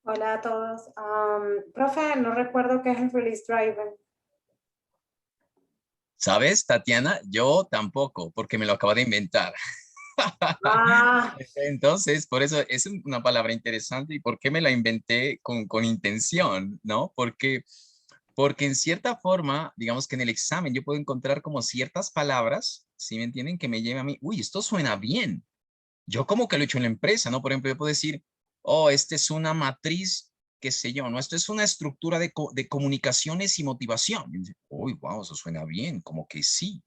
Hola a todos. Profe, no recuerdo qué es el release driver. ¿sabes, Tatiana? Yo tampoco, porque me lo acabo de inventar. Ah, Entonces, por eso es una palabra interesante. ¿Y por qué me la inventé con intención, no? Porque en cierta forma, digamos que en el examen yo puedo encontrar como ciertas palabras, ¿sí me entienden? Que me lleven a mí, uy, esto suena bien. Yo como que lo he hecho en la empresa, ¿no? Por ejemplo, yo puedo decir, oh, esta es una matriz, qué sé yo, ¿no? Esto es una estructura de comunicaciones y motivación. Y dice, uy, wow, eso suena bien, como que sí.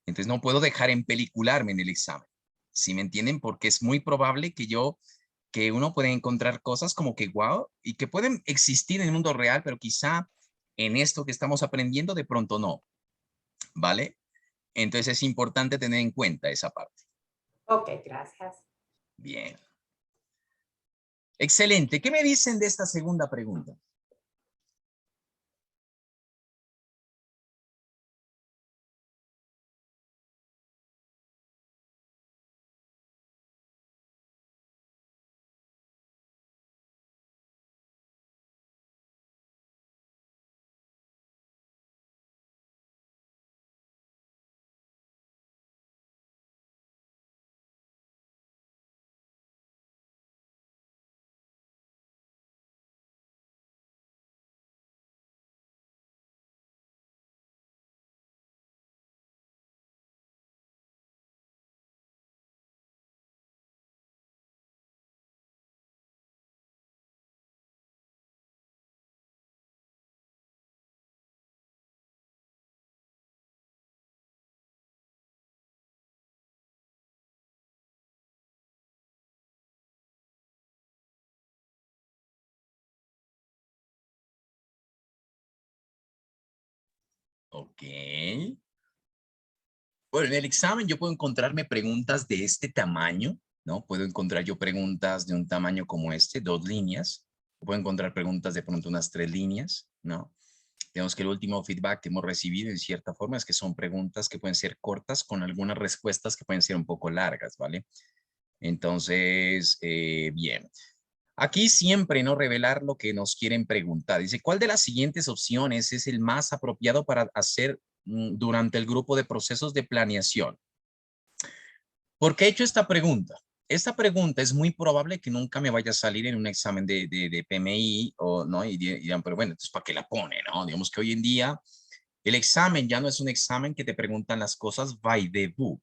Entonces no puedo dejar en pelicularme en el examen. ¿Sí me entienden? Porque es muy probable que uno puede encontrar cosas como que wow, y que pueden existir en el mundo real, pero quizá en esto que estamos aprendiendo de pronto no, ¿vale? Entonces es importante tener en cuenta esa parte. ok, gracias. Bien. Excelente. ¿Qué me dicen de esta segunda pregunta? Ok. Bueno, en el examen yo puedo encontrarme preguntas de este tamaño, ¿no? Puedo encontrar yo preguntas de un tamaño como este, 2 líneas. Puedo encontrar preguntas de pronto unas 3 líneas, ¿no? Digamos que el último feedback que hemos recibido en cierta forma es que son preguntas que pueden ser cortas con algunas respuestas que pueden ser un poco largas, ¿vale? Entonces, bien. Aquí siempre no revelar lo que nos quieren preguntar. Dice, ¿cuál de las siguientes opciones es el más apropiado para hacer durante el grupo de procesos de planeación? ¿Por qué he hecho esta pregunta? Esta pregunta es muy probable que nunca me vaya a salir en un examen de PMI, o, ¿no? Y dirán, pero bueno, entonces, ¿para qué la pone? ¿No? Digamos que hoy en día el examen ya no es un examen que te preguntan las cosas by the book,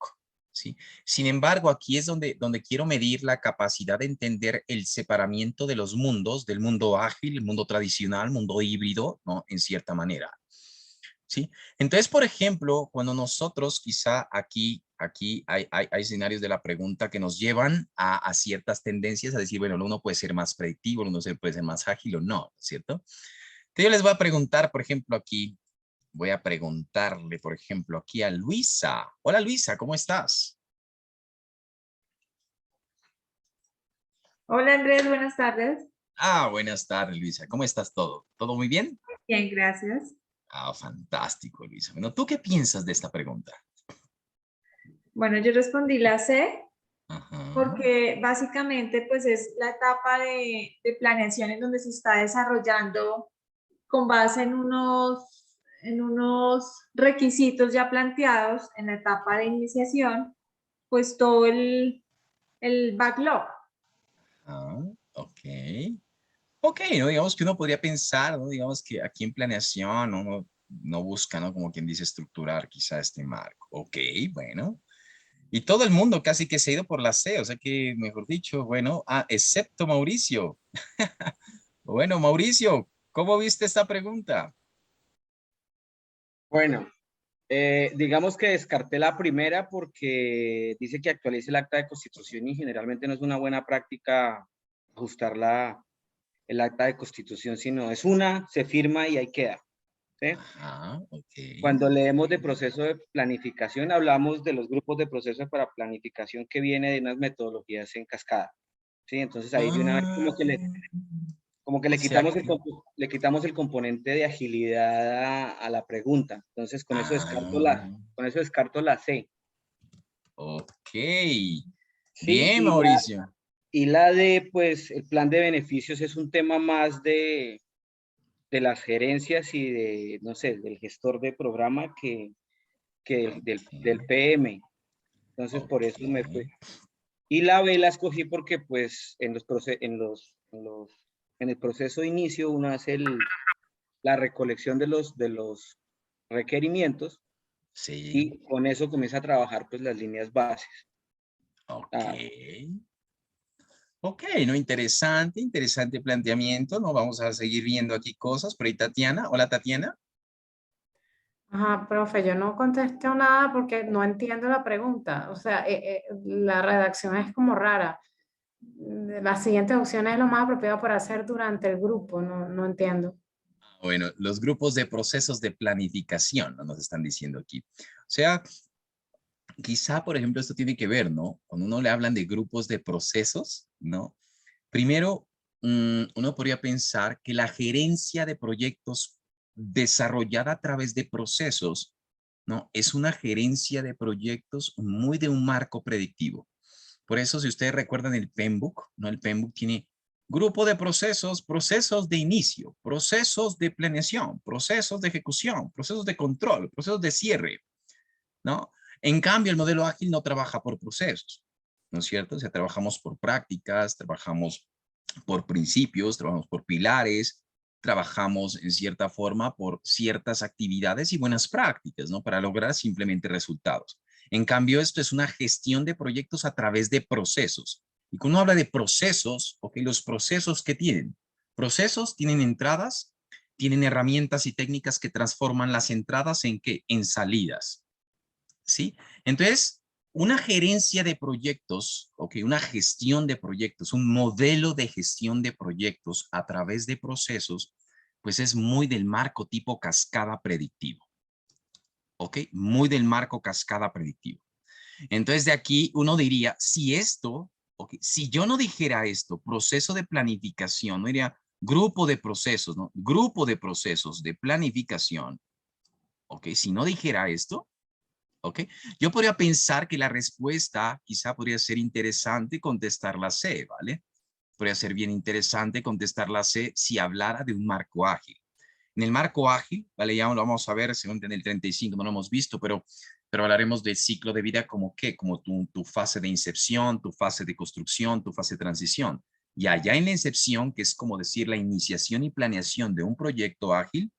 ¿sí? Sin embargo, aquí es donde quiero medir la capacidad de entender el separamiento de los mundos, del mundo ágil, el mundo tradicional, mundo híbrido, ¿no? En cierta manera, ¿sí? Entonces, por ejemplo, cuando nosotros quizá aquí hay escenarios de la pregunta que nos llevan a ciertas tendencias, a decir, bueno, uno puede ser más predictivo, uno puede ser más ágil o no, ¿cierto? Entonces yo les voy a preguntar, por ejemplo, aquí, voy a preguntarle, por ejemplo, aquí a Luisa. Hola, Luisa, ¿cómo estás? Hola Andrés, buenas tardes. Buenas tardes, Luisa. ¿Cómo estás todo? ¿Todo muy bien? Bien, gracias. Fantástico, Luisa. Bueno, ¿tú qué piensas de esta pregunta? Bueno, yo respondí la C Ajá. porque básicamente pues es la etapa de planeación en donde se está desarrollando con base en unos requisitos ya planteados en la etapa de iniciación, pues todo el backlog. Ok. Ok, ¿no? Digamos que uno podría pensar, ¿no? Digamos que aquí en planeación uno no busca, ¿no? Como quien dice, estructurar quizá este marco. Ok, bueno. Y todo el mundo casi que se ha ido por la C, o sea que, mejor dicho, bueno, excepto Mauricio. Bueno, Mauricio, ¿cómo viste esta pregunta? Bueno, digamos que descarté la primera porque dice que actualice el acta de constitución y generalmente no es una buena práctica ajustar el acta de constitución, sino es una, se firma y ahí queda. ¿Sí? Ajá, ok. Cuando leemos de proceso de planificación, hablamos de los grupos de proceso para planificación que viene de unas metodologías en cascada. ¿Sí? Entonces ahí de una vez como que O le sea quitamos que... le quitamos el componente de agilidad a la pregunta. Entonces Ah, con eso descarto la C. ok. Sí, Bien, Mauricio. y la D, pues el plan de beneficios es un tema más de las gerencias y de, no sé, del gestor de programa que del Ok, PM. Entonces, por eso me fue. ok. Y la B la escogí porque, pues, en el proceso de inicio, uno hace la recolección de los requerimientos Sí, y con eso comienza a trabajar, pues, las líneas bases. ok. Ah, Ok, no, interesante, interesante planteamiento, ¿no? Vamos a seguir viendo aquí cosas. Por ahí Tatiana. Hola, Tatiana. Ajá, profe, yo no contesto nada porque no entiendo la pregunta. O sea, la redacción es como rara. Las siguientes opciones es lo más apropiado para hacer durante el grupo, no entiendo. Bueno, los grupos de procesos de planificación, ¿no? Nos están diciendo aquí. O sea, quizá, por ejemplo, esto tiene que ver, ¿no? Cuando uno le hablan de grupos de procesos, ¿no? Primero, uno podría pensar que la gerencia de proyectos desarrollada a través de procesos, ¿no? Es una gerencia de proyectos muy de un marco predictivo. Por eso, si ustedes recuerdan el PMBOK, ¿no? El PMBOK tiene grupo de procesos, procesos de inicio, procesos de planeación, procesos de ejecución, procesos de control, procesos de cierre, ¿no? En cambio, el modelo ágil no trabaja por procesos, ¿no es cierto? O sea, trabajamos por prácticas, trabajamos por principios, trabajamos por pilares, trabajamos en cierta forma por ciertas actividades y buenas prácticas, ¿no? Para lograr simplemente resultados. En cambio, esto es una gestión de proyectos a través de procesos. Y cuando uno habla de procesos, ok, los procesos que tienen. Procesos tienen entradas, tienen herramientas y técnicas que transforman las entradas en ¿qué? En salidas. ¿Sí? Entonces, una gerencia de proyectos, ok, una gestión de proyectos, un modelo de gestión de proyectos a través de procesos, pues es muy del marco tipo cascada predictivo, ok, muy del marco cascada predictivo. Entonces, de aquí uno diría, si esto, ok, si yo no dijera esto, proceso de planificación, no diría grupo de procesos, ¿no? Grupo de procesos de planificación, ok, si no dijera esto, ¿ok? Yo podría pensar que la respuesta quizá podría ser interesante contestar la C, ¿vale? podría ser bien interesante contestar la C si hablara de un marco ágil. En el marco ágil, ¿vale? Ya lo vamos a ver, según en el 35 no lo hemos visto, pero hablaremos del ciclo de vida como ¿qué? Como tu fase de incepción, tu fase de construcción, tu fase de transición. Y allá en la incepción, que es como decir la iniciación y planeación de un proyecto ágil,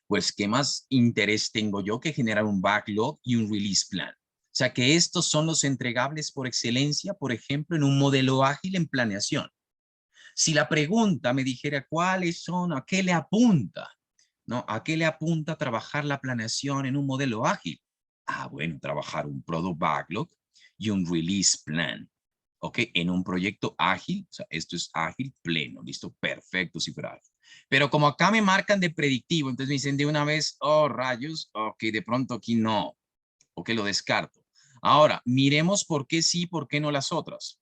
pues ¿qué más interés tengo yo que generar un backlog y un release plan? O sea que estos son los entregables por excelencia, por ejemplo, en un modelo ágil en planeación. Si la pregunta me dijera cuáles son, a qué le apunta, ¿no? ¿A qué le apunta trabajar la planeación en un modelo ágil? Ah, bueno, trabajar un product backlog y un release plan. ¿Ok? En un proyecto ágil, o sea, esto es ágil pleno, listo, perfecto, si fuera ágil. Pero como acá me marcan de predictivo, entonces me dicen de una vez, oh, rayos, ok, de pronto aquí no, ok, lo descarto. Ahora, miremos por qué sí, por qué no las otras.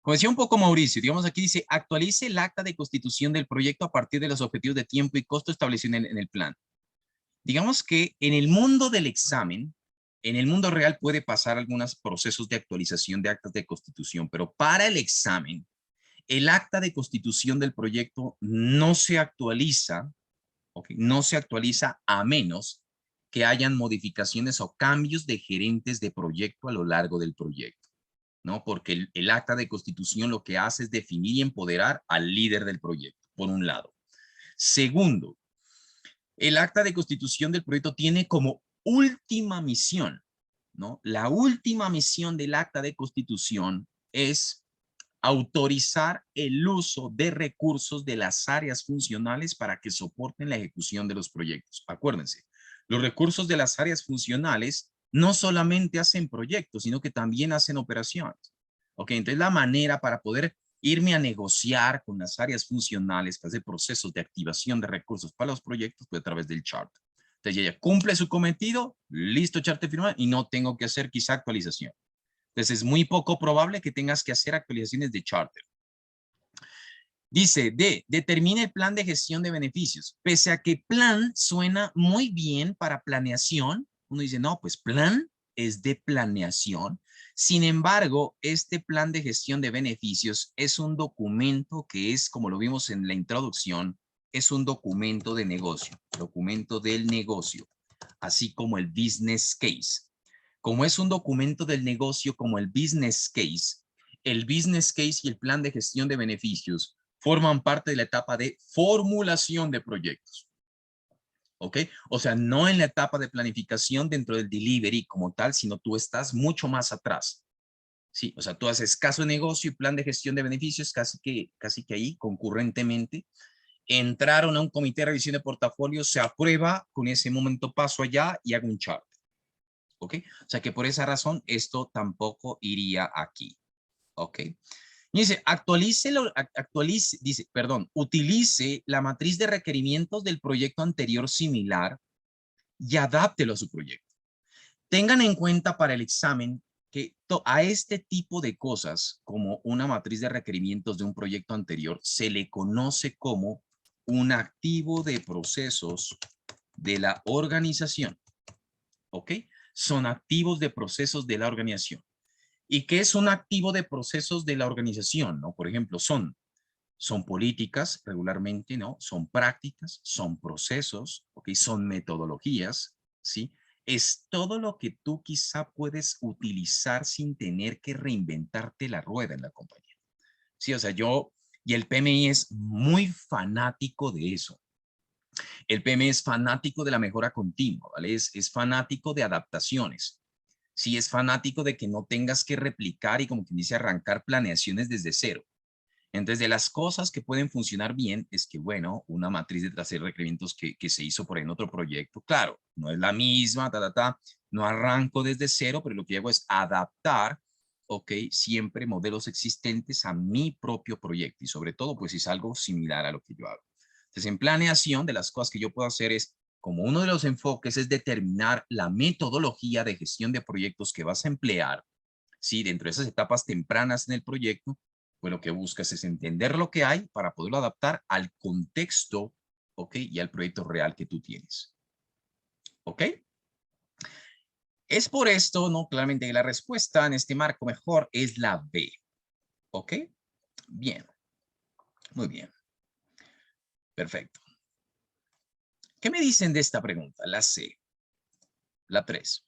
Como decía un poco Mauricio, digamos aquí dice, actualice el acta de constitución del proyecto a partir de los objetivos de tiempo y costo establecidos en el plan. Digamos que en el mundo del examen, en el mundo real puede pasar algunos procesos de actualización de actas de constitución, pero para el examen, el acta de constitución del proyecto no se actualiza, ¿okay? No se actualiza a menos que hayan modificaciones o cambios de gerentes de proyecto a lo largo del proyecto, ¿no? Porque el acta de constitución lo que hace es definir y empoderar al líder del proyecto, por un lado. Segundo, el acta de constitución del proyecto tiene como última misión, ¿no? La última misión del acta de constitución es autorizar el uso de recursos de las áreas funcionales para que soporten la ejecución de los proyectos. Acuérdense, los recursos de las áreas funcionales no solamente hacen proyectos, sino que también hacen operaciones. Ok, entonces la manera para poder irme a negociar con las áreas funcionales para hacer procesos de activación de recursos para los proyectos pues a través del charter. Entonces ella cumple su cometido, listo, charter firmado y no tengo que hacer quizá actualización. Entonces es muy poco probable que tengas que hacer actualizaciones de charter. Dice D, determine el plan de gestión de beneficios. Pese a que plan suena muy bien para planeación, uno dice, no, pues plan es de planeación. Sin embargo, este plan de gestión de beneficios es un documento que es, como lo vimos en la introducción, es un documento de negocio, documento del negocio, así como el business case. Como es un documento del negocio como el business case y el plan de gestión de beneficios forman parte de la etapa de formulación de proyectos. ¿Ok? O sea, no en la etapa de planificación dentro del delivery como tal, sino tú estás mucho más atrás. Sí, o sea, tú haces caso de negocio y plan de gestión de beneficios casi que ahí concurrentemente. Entraron a un comité de revisión de portafolio, se aprueba, con ese momento paso allá y hago un chart. ¿Ok? O sea que por esa razón esto tampoco iría aquí. ¿Ok? Y dice, utilice la matriz de requerimientos del proyecto anterior similar y adáptelo a su proyecto. Tengan en cuenta para el examen que a este tipo de cosas, como una matriz de requerimientos de un proyecto anterior, se le conoce como un activo de procesos de la organización. ¿Ok? Son activos de procesos de la organización. ¿Y qué es un activo de procesos de la organización? ¿No? Por ejemplo, son políticas regularmente, ¿no? Son prácticas, son procesos, ¿ok? Son metodologías, ¿sí? Es todo lo que tú quizá puedes utilizar sin tener que reinventarte la rueda en la compañía. Sí, o sea, y el PMI es muy fanático de eso. El PMI es fanático de la mejora continua, ¿vale? Es fanático de adaptaciones. Sí, es fanático de que no tengas que replicar y como quien dice arrancar planeaciones desde cero. Entonces, de las cosas que pueden funcionar bien es que, bueno, una matriz de hacer requerimientos que se hizo por ahí en otro proyecto, claro, no es la misma, no arranco desde cero, pero lo que hago es adaptar, ok, siempre modelos existentes a mi propio proyecto y sobre todo, pues, es algo similar a lo que yo hago. Entonces, en planeación, de las cosas que yo puedo hacer es, como uno de los enfoques es determinar la metodología de gestión de proyectos que vas a emplear, ¿sí? Dentro de esas etapas tempranas en el proyecto, pues lo que buscas es entender lo que hay para poderlo adaptar al contexto, ¿ok? Y al proyecto real que tú tienes. ¿Ok? Es por esto, ¿no? Claramente la respuesta en este marco mejor es la B. ¿Ok? Bien. Muy bien. Perfecto. ¿Qué me dicen de esta pregunta? La C. La 3.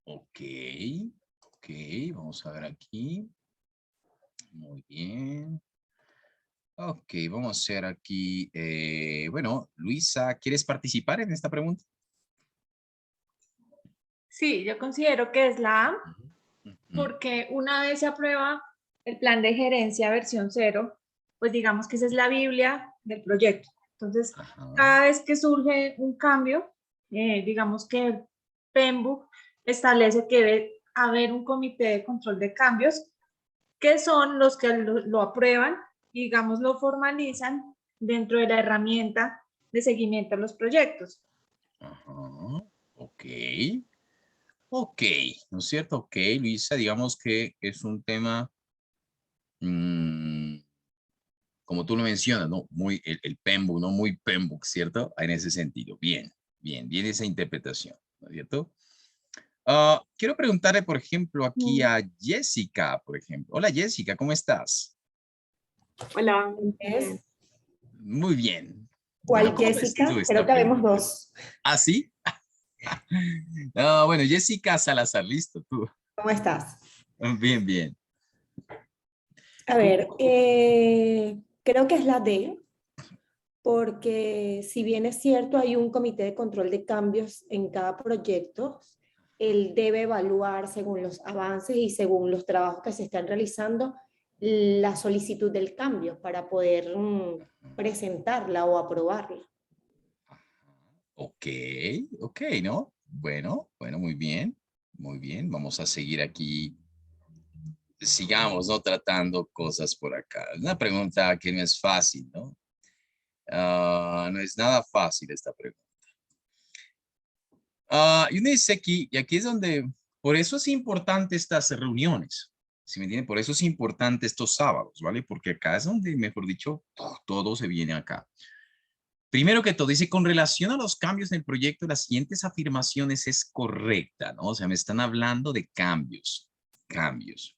Ok, ok, vamos a ver aquí. Muy bien. Ok, vamos a hacer aquí, bueno, Luisa, ¿quieres participar en esta pregunta? Sí, yo considero que es la A, Ujú. porque una vez se aprueba el plan de gerencia versión 0, pues digamos que esa es la Biblia del proyecto. Entonces, Ajá. cada vez que surge un cambio, digamos que el PMBOK establece que debe haber un comité de control de cambios, que son los que lo aprueban y, digamos, lo formalizan dentro de la herramienta de seguimiento a los proyectos. Ajá. Ok. Ok, ¿no es cierto? Ok, Luisa, digamos que es un tema, como tú lo mencionas, ¿no? Muy, el PMBOK, ¿no? Muy PMBOK, ¿cierto? En ese sentido. Bien, bien, bien esa interpretación, ¿no es cierto? Quiero preguntarle, por ejemplo, aquí a Jessica, por ejemplo. Hola, Jessica, ¿cómo estás? Hola, Bien. Muy bien. ¿cuál ¿Cómo ves Jessica? tú Creo esta que habemos pregunta? dos. ¿Ah, sí? Bueno, Jessica Salazar, listo, tú. ¿Cómo estás? Bien, bien. A ¿Cómo- ver, creo que es la D, porque si bien es cierto, hay un comité de control de cambios en cada proyecto, él debe evaluar según los avances y según los trabajos que se están realizando la solicitud del cambio para poder presentarla o aprobarla. Ok, ok, ¿no? Bueno, bueno, muy bien. Muy bien, vamos a seguir aquí. Sigamos, ¿no? Tratando cosas por acá. Una pregunta que no es fácil, ¿no? No es nada fácil esta pregunta. Y uno dice aquí, y aquí es donde, por eso es importante estas reuniones, ¿sí me entienden? Por eso es importante estos sábados, ¿vale? Porque acá es donde, mejor dicho, todo se viene acá. Primero que todo, dice, con relación a los cambios en el proyecto, las siguientes afirmaciones es correcta, ¿no? O sea, me están hablando de cambios, cambios.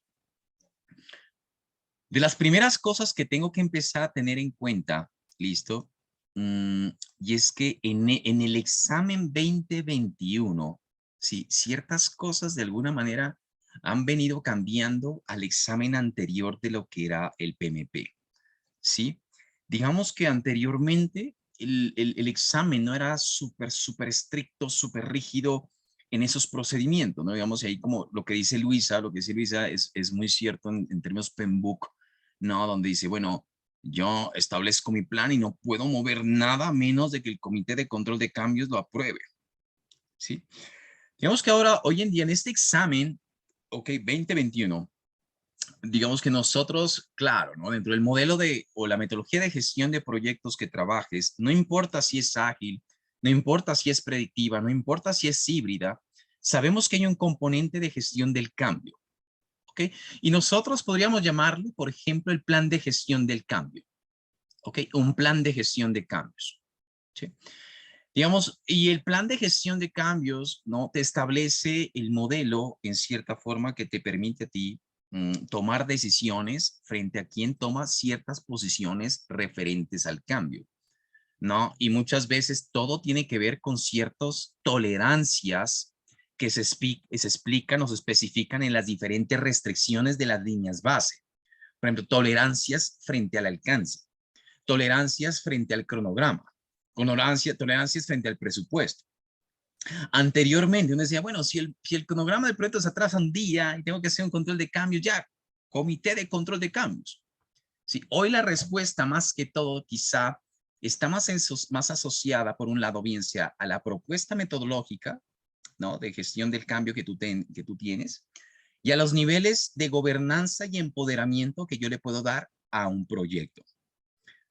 De las primeras cosas que tengo que empezar a tener en cuenta, ¿listo? Y es que en el examen 2021, sí, ciertas cosas de alguna manera han venido cambiando al examen anterior de lo que era el PMP, ¿sí? Digamos que anteriormente el examen no era súper estricto, súper rígido en esos procedimientos, ¿no? Digamos, ahí como lo que dice Luisa, lo que dice Luisa es muy cierto en términos PMBOK, ¿no? Donde dice, bueno, yo establezco mi plan y no puedo mover nada a menos de que el comité de control de cambios lo apruebe, ¿sí? Digamos que ahora, hoy en día, en este examen, ok, 2021, digamos que nosotros, claro, ¿no? Dentro del modelo de o la metodología de gestión de proyectos que trabajes, no importa si es ágil, no importa si es predictiva, no importa si es híbrida, sabemos que hay un componente de gestión del cambio, ¿ok? Y nosotros podríamos llamarlo, por ejemplo, el plan de gestión del cambio, ¿ok? Un plan de gestión de cambios, ¿sí? Digamos, y el plan de gestión de cambios, ¿no? Te establece el modelo en cierta forma que te permite a ti tomar decisiones frente a quien toma ciertas posiciones referentes al cambio, ¿no? Y muchas veces todo tiene que ver con ciertas tolerancias que se explican o se especifican en las diferentes restricciones de las líneas base. Por ejemplo, tolerancias frente al alcance, tolerancias frente al cronograma, tolerancias frente al presupuesto. Anteriormente uno decía, bueno, si el cronograma del proyecto se atrasa un día y tengo que hacer un control de cambios, ya, comité de control de cambios. Sí, hoy la respuesta más que todo quizá está más asociada, por un lado, bien sea a la propuesta metodológica, ¿no? De gestión del cambio que tú tienes, y a los niveles de gobernanza y empoderamiento que yo le puedo dar a un proyecto.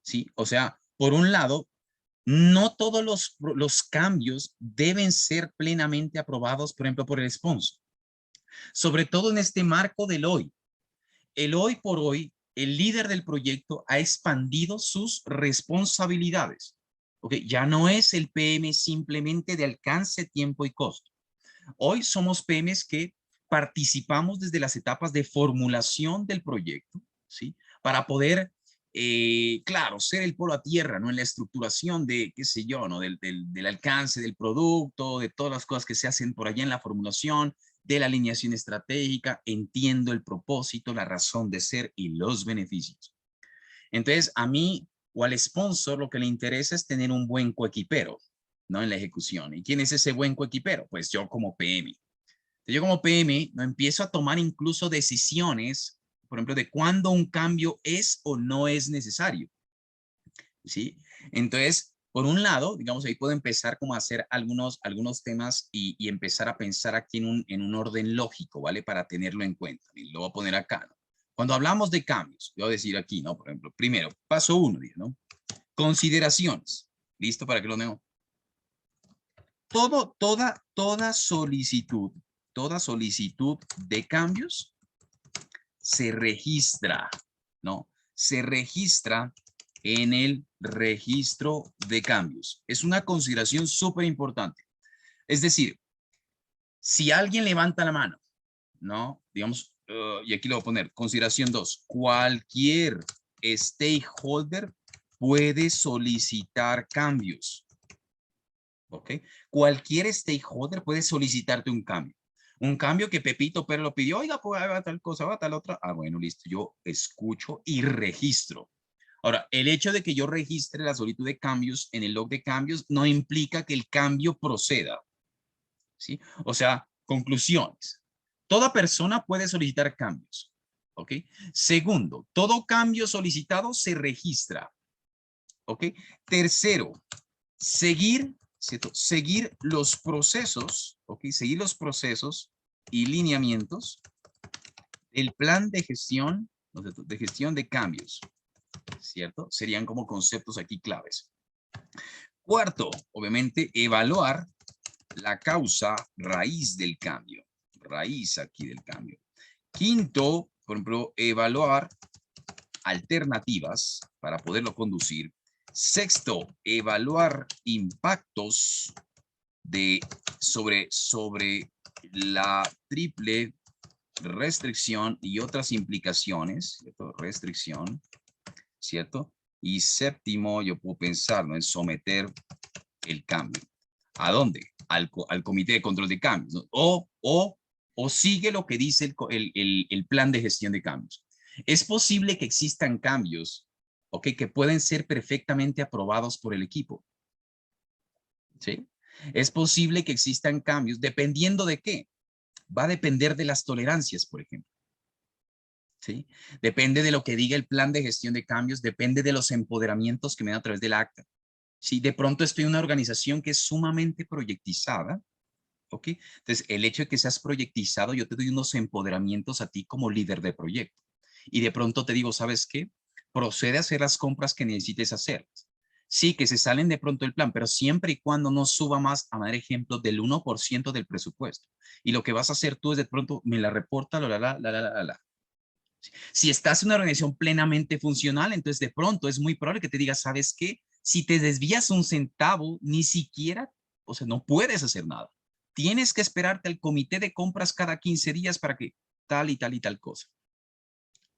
¿Sí? O sea, por un lado, no todos los cambios deben ser plenamente aprobados, por ejemplo, por el sponsor. Sobre todo en este marco del hoy. El hoy por hoy, el líder del proyecto ha expandido sus responsabilidades. ¿Okay? Ya no es el PM simplemente de alcance, tiempo y costo. Hoy somos PMs que participamos desde las etapas de formulación del proyecto, ¿sí? Para poder, claro, ser el polo a tierra, ¿no? En la estructuración de, qué sé yo, ¿no? Del alcance del producto, de todas las cosas que se hacen por allá en la formulación, de la alineación estratégica, entiendo el propósito, la razón de ser y los beneficios. Entonces, a mí o al sponsor lo que le interesa es tener un buen coequipero, ¿no? En la ejecución. ¿Y quién es ese buen coequipero? Pues yo como PM. Yo como PM no empiezo a tomar incluso decisiones, por ejemplo, de cuándo un cambio es o no es necesario. ¿Sí? Entonces, por un lado, digamos, ahí puedo empezar como a hacer algunos temas y empezar a pensar aquí en un orden lógico, ¿vale? Para tenerlo en cuenta. Y lo voy a poner acá, ¿no? Cuando hablamos de cambios, voy a decir aquí, ¿no? Por ejemplo, primero, paso 1, ¿no? Consideraciones. ¿Listo para que lo veo? Toda solicitud de cambios se registra, ¿no? Se registra en el registro de cambios. Es una consideración súper importante. Es decir, si alguien levanta la mano, ¿no? Digamos, y aquí lo voy a poner, consideración 2, cualquier stakeholder puede solicitar cambios. ¿Ok? Cualquier stakeholder puede solicitarte un cambio. Un cambio que Pepito Pérez lo pidió, oiga, pues va tal cosa, va tal otra. Ah, bueno, listo, yo escucho y registro. Ahora, el hecho de que yo registre la solicitud de cambios en el log de cambios no implica que el cambio proceda. ¿Sí? O sea, conclusiones. Toda persona puede solicitar cambios. ¿Ok? Segundo, todo cambio solicitado se registra. ¿Ok? Tercero, seguir los procesos, ¿ok? Seguir los procesos y lineamientos del plan de gestión de cambios, ¿cierto? Serían como conceptos aquí claves. Cuarto, obviamente, evaluar la causa raíz del cambio. Raíz aquí del cambio. Quinto, por ejemplo, evaluar alternativas para poderlo conducir. Sexto, evaluar impactos sobre la triple restricción y otras implicaciones, ¿cierto? Restricción, ¿cierto? Y séptimo, yo puedo pensar, ¿no? En someter el cambio. ¿A dónde? Al comité de control de cambios, ¿no? O sigue lo que dice el plan de gestión de cambios. Es posible que existan cambios, ¿ok? Que pueden ser perfectamente aprobados por el equipo. ¿Sí? Es posible que existan cambios, dependiendo de qué. Va a depender de las tolerancias, por ejemplo. ¿Sí? Depende de lo que diga el plan de gestión de cambios, depende de los empoderamientos que me da a través del acta. Si de pronto estoy en una organización que es sumamente proyectizada, ¿ok? Entonces, el hecho de que seas proyectizado, yo te doy unos empoderamientos a ti como líder de proyecto. Y de pronto te digo, ¿sabes qué? Procede a hacer las compras que necesites hacer. Sí, que se salen de pronto del plan, pero siempre y cuando no suba más, a dar ejemplo, del 1% del presupuesto. Y lo que vas a hacer tú es de pronto, me la reporta, la. Si estás en una organización plenamente funcional, entonces de pronto es muy probable que te diga, ¿sabes qué? Si te desvías un centavo, ni siquiera, o sea, no puedes hacer nada. Tienes que esperarte al comité de compras cada 15 días para que tal y tal y tal cosa.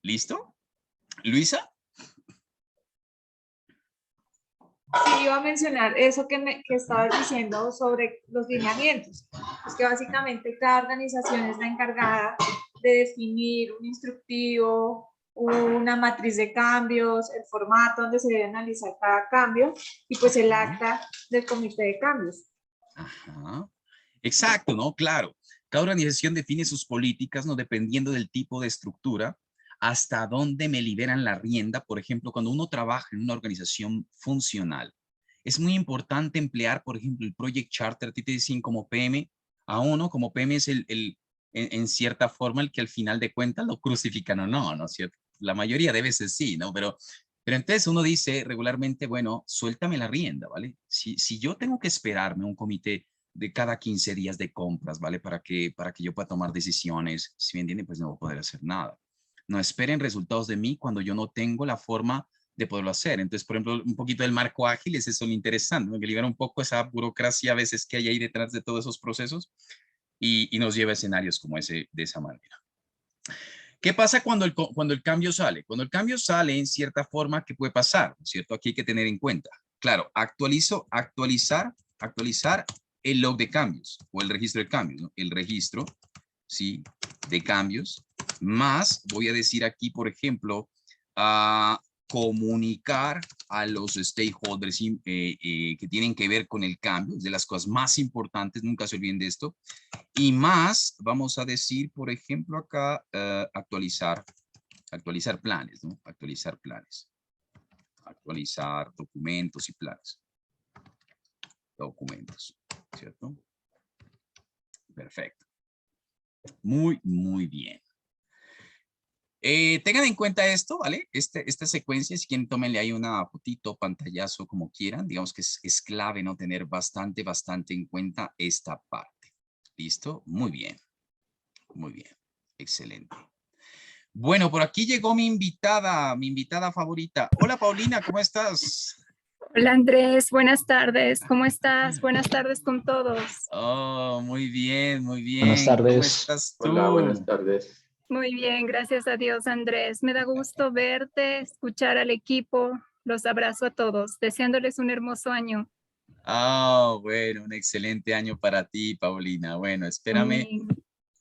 ¿Listo? ¿Luisa? Sí, iba a mencionar eso que estabas diciendo sobre los lineamientos. Es que básicamente cada organización es la encargada de definir un instructivo, una matriz de cambios, el formato donde se debe analizar cada cambio y pues el acta del comité de cambios. Ajá. Exacto, ¿no? Claro. Cada organización define sus políticas, ¿no? Dependiendo del tipo de estructura, hasta dónde me liberan la rienda. Por ejemplo, cuando uno trabaja en una organización funcional, es muy importante emplear, por ejemplo, el Project Charter. A ti te dicen como PM, a uno como PM es en cierta forma el que al final de cuentas lo crucifican o no, ¿no es cierto? La mayoría de veces sí, ¿no? Pero entonces uno dice regularmente, bueno, suéltame la rienda, ¿vale? Si yo tengo que esperarme un comité de cada 15 días de compras, ¿vale? Para que yo pueda tomar decisiones, si me entienden, pues no voy a poder hacer nada. No esperen resultados de mí cuando yo no tengo la forma de poderlo hacer. Entonces, por ejemplo, un poquito del marco ágil es eso lo interesante, ¿no? Que libera un poco esa burocracia a veces que hay ahí detrás de todos esos procesos y nos lleva a escenarios como ese de esa manera. ¿Qué pasa cuando el cambio sale? Cuando el cambio sale, en cierta forma, ¿qué puede pasar? ¿Cierto? Aquí hay que tener en cuenta. Claro, actualizar el log de cambios o el registro de cambios, ¿no? El registro, ¿sí? De cambios, más, voy a decir aquí, por ejemplo, comunicar a los stakeholders que tienen que ver con el cambio, es de las cosas más importantes, nunca se olviden de esto. Y más, vamos a decir, por ejemplo, acá, actualizar planes, ¿no? Actualizar planes. Actualizar documentos y planes. Documentos, ¿cierto? Perfecto. Muy, muy bien. Tengan en cuenta esto, ¿vale? Esta secuencia, si quieren, tómenle ahí una fotito, pantallazo, como quieran. Digamos que es clave, ¿no? Tener bastante en cuenta esta parte. ¿Listo? Muy bien. Muy bien. Excelente. Bueno, por aquí llegó mi invitada favorita. Hola, Paulina, ¿cómo estás? Hola Andrés, buenas tardes, ¿cómo estás? Buenas tardes con todos. Oh, muy bien, muy bien. Buenas tardes. ¿Cómo estás tú? Hola, buenas tardes. Muy bien, gracias a Dios Andrés. Me da gusto verte, escuchar al equipo. Los abrazo a todos, deseándoles un hermoso año. Bueno, un excelente año para ti, Paulina. Bueno, espérame. Amén.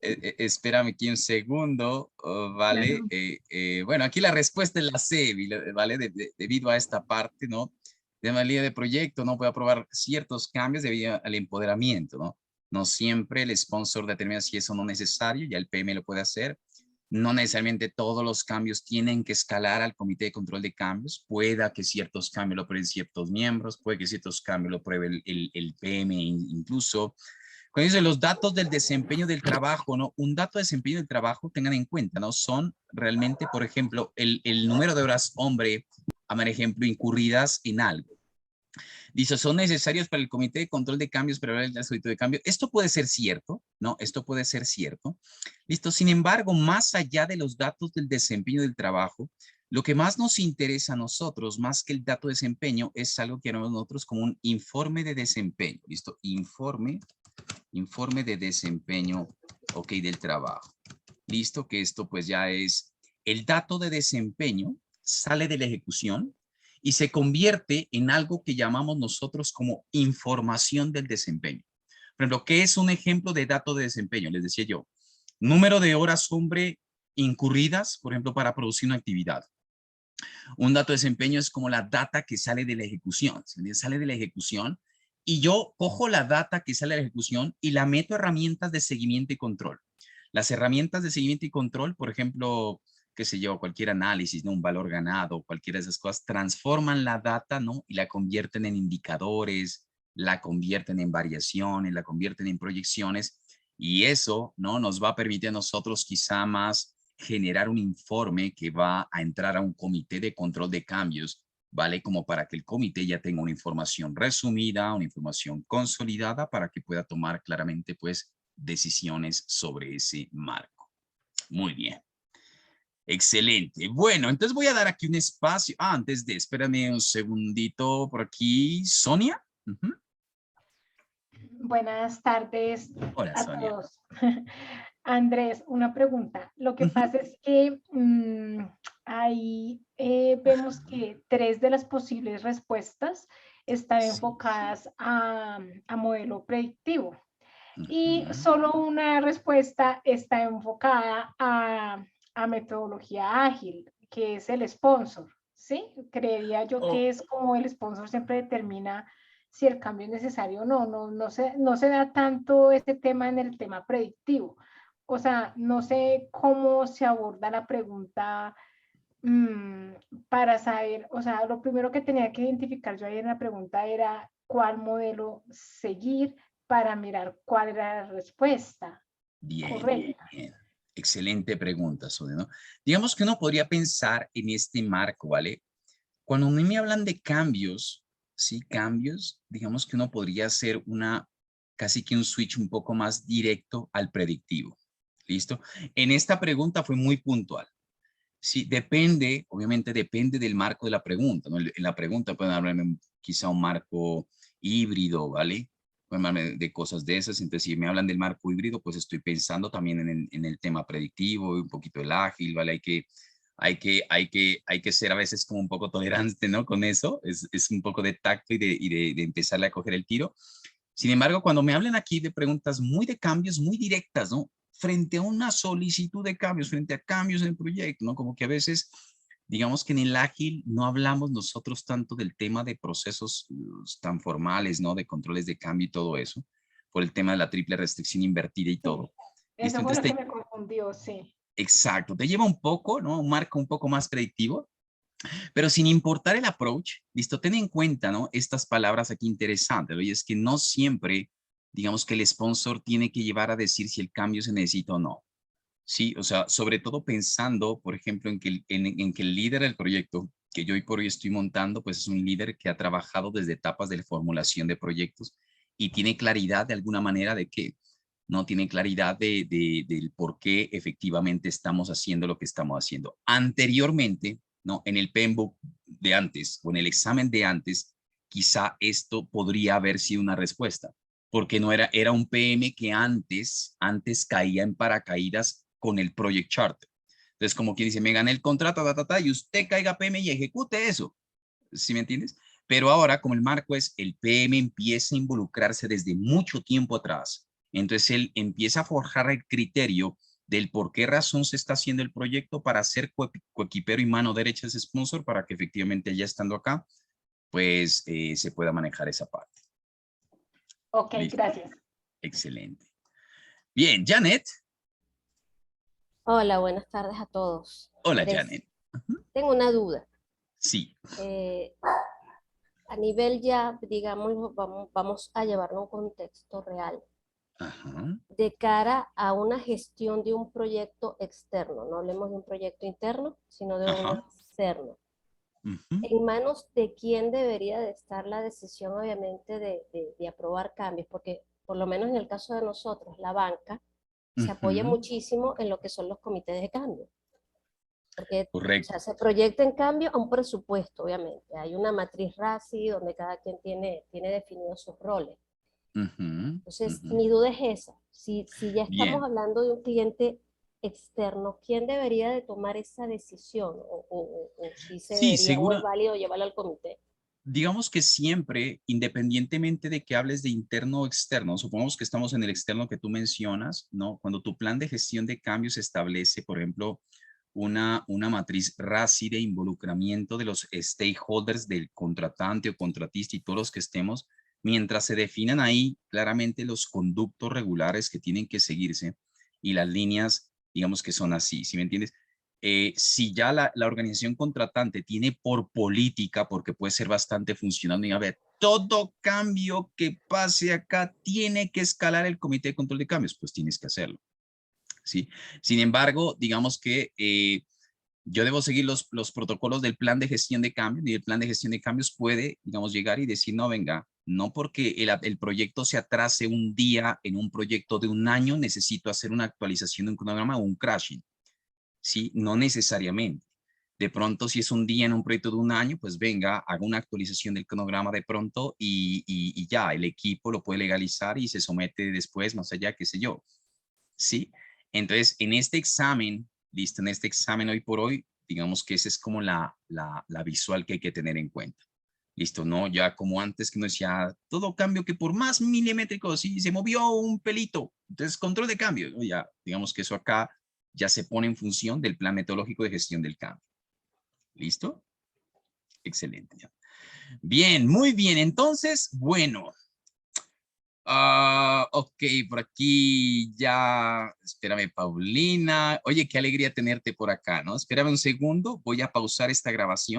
Espérame aquí un segundo, ¿vale? Claro. Bueno, aquí la respuesta es la C, ¿vale? Debido a esta parte, ¿no? De la línea de proyecto, ¿no? Puede aprobar ciertos cambios debido al empoderamiento, ¿no? No siempre el sponsor determina si eso no es necesario, ya el PM lo puede hacer. No necesariamente todos los cambios tienen que escalar al comité de control de cambios. Pueda que ciertos cambios lo aprueben ciertos miembros, puede que ciertos cambios lo apruebe el PM incluso. Cuando dice los datos del desempeño del trabajo, ¿no? Un dato de desempeño del trabajo, tengan en cuenta, ¿no? Son realmente, por ejemplo, el número de horas hombre, por ejemplo, incurridas en algo. Dice, son necesarios para el comité de control de cambios para el solicitud de cambio. Esto puede ser cierto, ¿no? Esto puede ser cierto. Listo. Sin embargo, más allá de los datos del desempeño del trabajo, lo que más nos interesa a nosotros, más que el dato de desempeño, es algo que llamamos nosotros como un informe de desempeño. ¿Listo? Informe de desempeño, ok, del trabajo. Listo, que esto pues ya es el dato de desempeño, sale de la ejecución y se convierte en algo que llamamos nosotros como información del desempeño. Por ejemplo, ¿qué es un ejemplo de dato de desempeño? Les decía yo, número de horas hombre incurridas, por ejemplo, para producir una actividad. Un dato de desempeño es como la data que sale de la ejecución, sale de la ejecución y yo cojo la data que sale de la ejecución y la meto a herramientas de seguimiento y control. Las herramientas de seguimiento y control, por ejemplo, qué sé yo, cualquier análisis, ¿no? Un valor ganado, cualquiera de esas cosas, transforman la data, ¿no? Y la convierten en indicadores, la convierten en variaciones, la convierten en proyecciones y eso, ¿no? Nos va a permitir a nosotros quizá más generar un informe que va a entrar a un comité de control de cambios, ¿vale? Como para que el comité ya tenga una información resumida, una información consolidada para que pueda tomar claramente, pues, decisiones sobre ese marco. Muy bien. Excelente. Bueno, entonces voy a dar aquí un espacio. Antes de, espérame un segundito por aquí. Sonia. Buenas tardes Hola, a Sonia. todos. Andrés, una pregunta. Lo que pasa es que ahí vemos que 3 de las posibles respuestas están enfocadas a modelo predictivo y solo una respuesta está enfocada a metodología ágil, que es el sponsor, ¿sí? Creería yo que es como el sponsor siempre determina si el cambio es necesario o no. No se da tanto este tema en el tema predictivo. O sea, no sé cómo se aborda la pregunta para saber, o sea, lo primero que tenía que identificar yo ahí en la pregunta era cuál modelo seguir para mirar cuál era la respuesta correcta. Bien. Excelente pregunta, Sonia, ¿no? Digamos que uno podría pensar en este marco, ¿vale? Cuando a mí me hablan de cambios, ¿sí? Cambios, digamos que uno podría hacer casi que un switch un poco más directo al predictivo. ¿Listo? En esta pregunta fue muy puntual. Sí, depende, obviamente depende del marco de la pregunta, ¿no? En la pregunta pueden hablarme quizá un marco híbrido, ¿vale? Pueden hablarme de cosas de esas. Entonces, si me hablan del marco híbrido, pues estoy pensando también en el tema predictivo, un poquito el ágil, ¿vale? Hay que ser a veces como un poco tolerante, ¿no? Con eso, es un poco de tacto y de empezarle a coger el tiro. Sin embargo, cuando me hablan aquí de preguntas muy de cambios, muy directas, ¿no? Frente a una solicitud de cambios, frente a cambios en el proyecto, ¿no? Como que a veces, digamos que en el ágil no hablamos nosotros tanto del tema de procesos tan formales, ¿no? De controles de cambio y todo eso, por el tema de la triple restricción invertida y todo. Eso fue lo que me confundió, sí. Exacto, te lleva un poco, ¿no? Un marco un poco más predictivo, pero sin importar el approach, listo, ten en cuenta, ¿no? Estas palabras aquí interesantes, ¿no? Y es que no siempre, digamos que el sponsor tiene que llevar a decir si el cambio se necesita o no. Sí, o sea, sobre todo pensando, por ejemplo, en que el líder del proyecto que yo hoy por hoy estoy montando, pues es un líder que ha trabajado desde etapas de formulación de proyectos y tiene claridad de alguna manera de que no tiene claridad del por qué efectivamente estamos haciendo lo que estamos haciendo. Anteriormente, ¿no? En el PMBOK de antes o en el examen de antes, quizá esto podría haber sido una respuesta, porque no era un PM que antes caía en paracaídas con el Project Chart. Entonces, como quien dice, me gané el contrato, y usted caiga PM y ejecute eso. ¿Sí me entiendes? Pero ahora, como el marco es, el PM empieza a involucrarse desde mucho tiempo atrás. Entonces, él empieza a forjar el criterio del por qué razón se está haciendo el proyecto para ser coequipero y mano derecha de ese sponsor para que efectivamente ya estando acá, pues se pueda manejar esa parte. Ok, ¿listo? Gracias. Excelente. Bien, Janet. Hola, buenas tardes a todos. Hola, Andrés, Janet. tengo una duda. Sí. A nivel ya, digamos, vamos a llevarlo a un contexto real. De cara a una gestión de un proyecto externo, no hablemos de un proyecto interno, sino de uno externo. ¿En manos de quién debería de estar la decisión, obviamente, de aprobar cambios? Porque, por lo menos en el caso de nosotros, la banca se apoya muchísimo en lo que son los comités de cambio. Porque o sea, se proyecta en cambio a un presupuesto, obviamente. Hay una matriz RACI donde cada quien tiene definidos sus roles. Entonces, mi duda es esa. Si ya estamos hablando de un cliente externo, ¿quién debería de tomar esa decisión? O si se debería, o es válido llevarlo al comité. Digamos que siempre, independientemente de que hables de interno o externo, supongamos que estamos en el externo que tú mencionas, ¿no? Cuando tu plan de gestión de cambios establece, por ejemplo, una matriz RACI de involucramiento de los stakeholders del contratante o contratista y todos los que estemos, mientras se definan ahí claramente los conductos regulares que tienen que seguirse y las líneas, digamos que son así, ¿sí me entiendes? Si ya la organización contratante tiene por política, porque puede ser bastante funcional, y a ver, todo cambio que pase acá tiene que escalar el comité de control de cambios, pues tienes que hacerlo. ¿Sí? Sin embargo, digamos que yo debo seguir los protocolos del plan de gestión de cambios y el plan de gestión de cambios puede, digamos, llegar y decir, no, venga, no porque el proyecto se atrase un día en un proyecto de un año, necesito hacer una actualización de un cronograma o un crashing. ¿sí? No necesariamente. De pronto, si es un día en un proyecto de un año, pues venga, haga una actualización del cronograma de pronto y ya, el equipo lo puede legalizar y se somete después, más allá, qué sé yo. ¿Sí? Entonces, en este examen, listo, en este examen hoy por hoy, digamos que esa es como la visual que hay que tener en cuenta. Listo, ¿no? Ya como antes que no decía, todo cambio que por más milimétrico, sí, se movió un pelito. Entonces, control de cambio, ¿no? Ya, digamos que eso acá ya se pone en función del plan metodológico de gestión del cambio. ¿Listo? Excelente. Ya. Bien, muy bien. Entonces, bueno. Ok, por aquí ya. Espérame, Paulina. Oye, qué alegría tenerte por acá, ¿no? Espérame un segundo. Voy a pausar esta grabación.